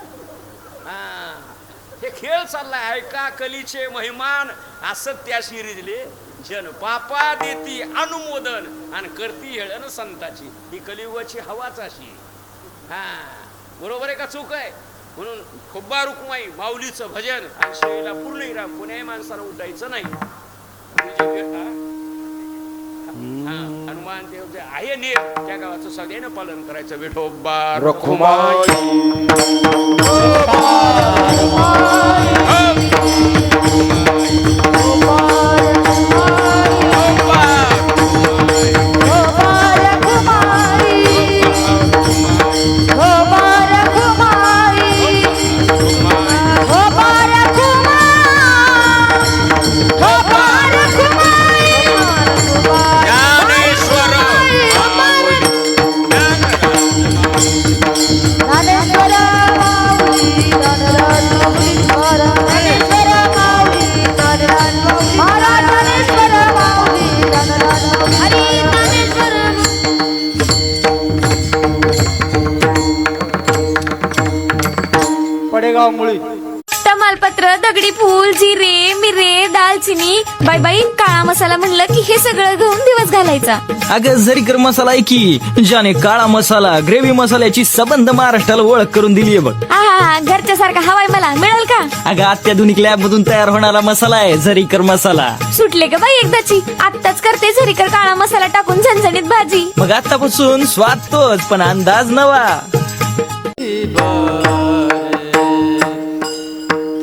हा हे खेळ चाललाय. ऐका कलीचे महिमान असत्याशी रिजले जन पापा देती अनुमोदन आणि करती हेळण संताची. ही कलियुगाची हवाच अशी. हा बरोबर आहे का चूक आहे. म्हणून खुब्बा रुक्माई माऊलीचं भजन आणि शैला पूर्ण विराम. कोण्याही माणसाला उठायचं नाही. हनुमान देव आहे नेम त्या गावाचं सगळ्यांना पालन करायचं. विठोबा रुक्माई पडेगाव मुळी. तमालपत्र दगडी फूल जिरे मिरे दालचिनी बाई बाई काळा मसाला म्हणलं की हे सगळं घेऊन दिवस घालायचा. अगं झरीकर मसाला आहे की ज्याने काळा मसाला ग्रेव्ही मसाल्याची सबंध महाराष्ट्राला ओळख करून दिलीये बघ. हा घरच्या सारखा हवाय मला मिळेल का. अगं अत्याधुनिक लॅब मधून तयार होणारा मसाला आहे झरीकर मसाला. सुटले का बाई एकदाची. आत्ताच करते झरीकर काळा मसाला टाकून झणझणीत भाजी. मग आतापासून स्वाद तोच पण अंदाज नवा.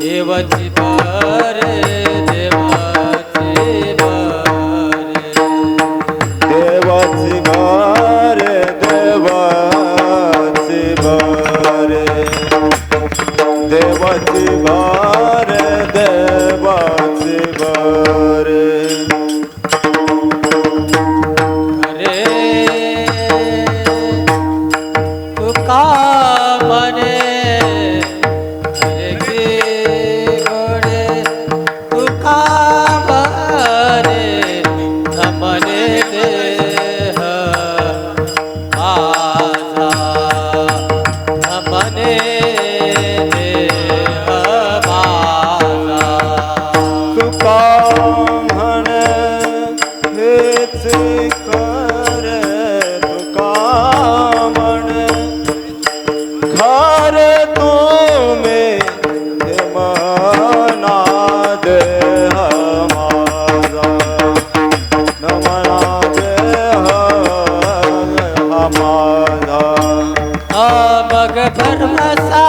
देवाची बारे देवाची बारे देवाची बारे देवाची बारे देवाची बारे देवाची बारे अरे तू का म्हणे अरे की गोडे कर तुका म्हणे घर तुम्ही मना देह माझा नमना देह माझा मग भरमसा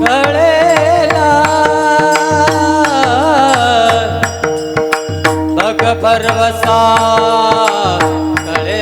कळेला मग भरवसा कळेला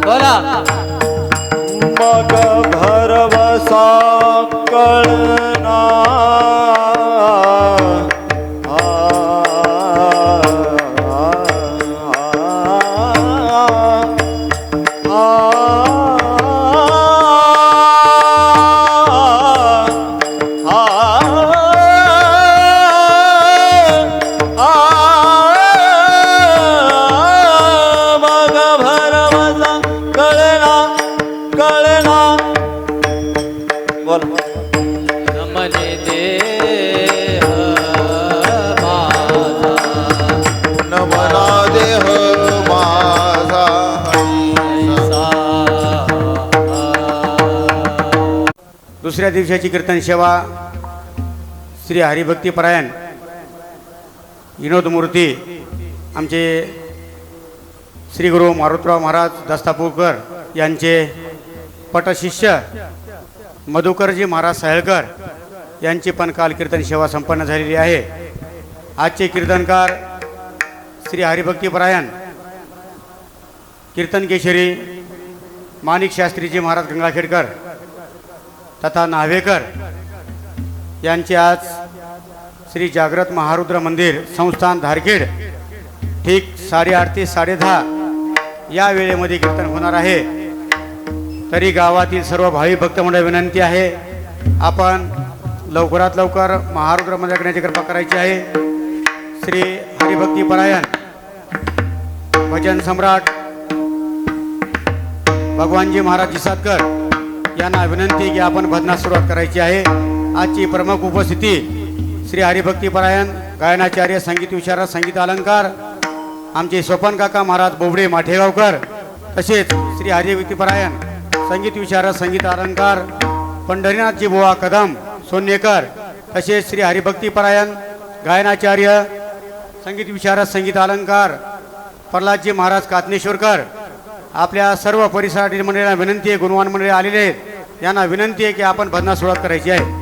बोला मग भरवसा कळना मग भरवसा कळना कळना बोल नमने देह माझा नमना देह माझा दुसऱ्या दिवसाची कीर्तन सेवा श्री हरिभक्तीपरायण विनोद मूर्ती आमचे श्री गुरु मारुतराव महाराज दस्तापूरकर यांचे पटशिष्य मधुकरजी महाराज साहेळकर यांची पण काल कीर्तन सेवा संपन्न झालेली आहे. आजचे कीर्तनकार श्री हरिभक्तीपरायण कीर्तन केशरी माणिक शास्त्रीजी महाराज गंगाखेडकर तथा नाव्हेकर यांचे आज श्री जागृत महारुद्र मंदिर संस्थान धारखेड ठीक 8:30 ते 10:30 या वेळेमध्ये कीर्तन होणार आहे. तरी गावातील सर्व भाविक भक्तमंडळ विनंती आहे आपण लवकरात लवकर महारुद्र मंदिर करण्याची कृपा करायची आहे. श्री हरिभक्तीपरायण भजन सम्राट भगवानजी महाराज जिसादकर यांना विनंती की आपण भजनास सुरुवात करायची आहे. आजची प्रमुख उपस्थिती श्री हरिभक्तीपरायण गायनाचार्य संगीत विशारद संगीत अलंकार आमचे स्वपन काका महाराज बोबडे माठेगावकर तसेच श्री हरिभक्तीपरायण संगीत विशारद संगीत अलंकार पंढरीनाथजी बुवा कदम सोन्नेकर तसेच श्री हरिभक्तीपरायण गायनाचार्य संगीत विशारद संगीत अलंकार प्रल्हादजी महाराज कातनेश्वरकर आपल्या सर्व परिसरातील मंडळींना विनंती आहे. गुणवान मंडळी आलेले आहेत यांना विनंती आहे की आपण भजनास सुरुवात करायची आहे.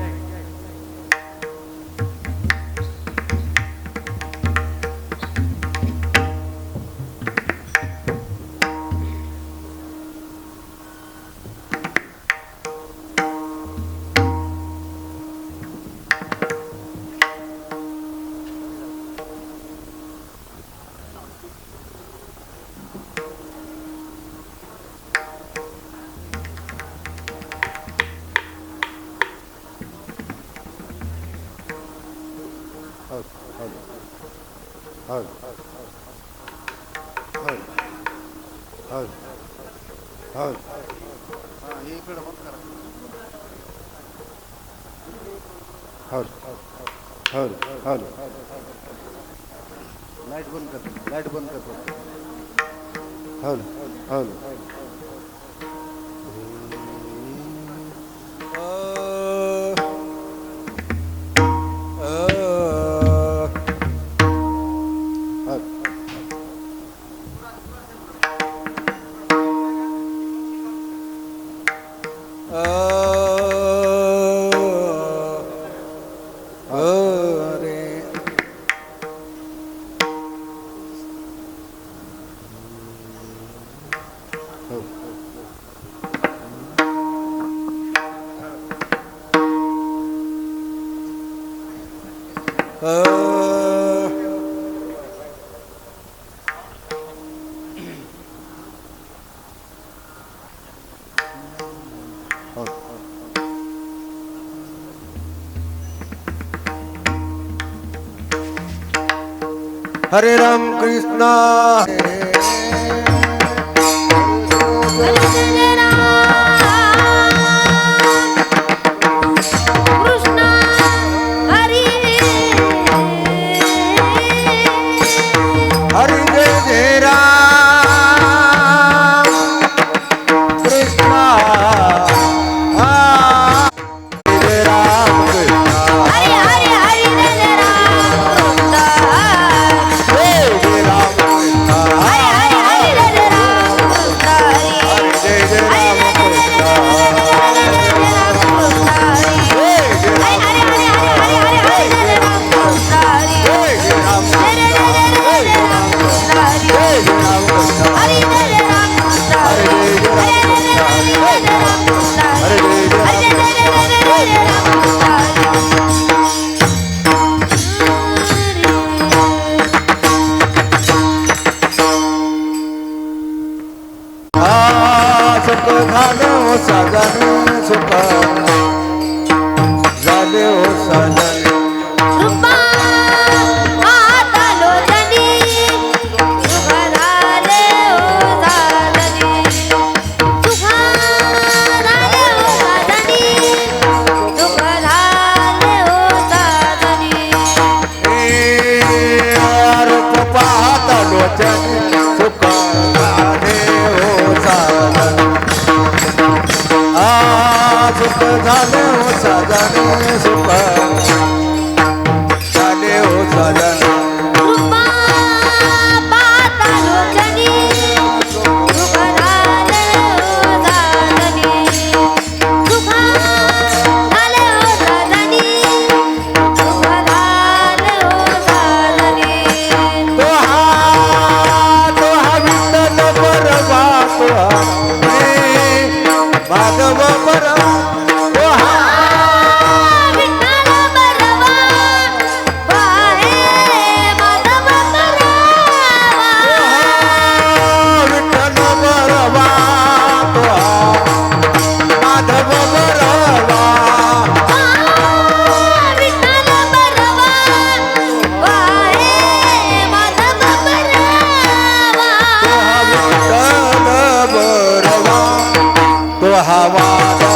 लाईट बंद कर लाईट बंद कर हल हल हरे राम कृष्ण कृष्ण हरी हरे जय जय राम कृष्ण जय राम कृष्ण हरी हरी हरी जय राम कृष्ण जय राम कृष्ण हरी हरी हरी जय राम कृष्ण हरी जय जय राम कृष्ण सुख झाले हो साजन सुख झाले हो साजन कृपा आता लोचनी सुख झाले हो साजनी सुख झाले हो साजनी सुख झाले हो साजनी रूप पाहता लोचन सुख झाले हो साजन सुख झाले हो साजन सुख झाले हो साजन कृपा पाता लोचनी सुख झाले हो साजनी सुख झाले हो साजनी सुख झाले हो साजनी तो हा विठ्ठल बरवा तो हा माधव बरवा तो हा विठ्ठल बरवा वाहे माधव बरवा विठ्ठल बरवा तो हा माधव बरवा विठ्ठल बरवा वाहे माधव बरवा विठ्ठल बरवा तो हा वादा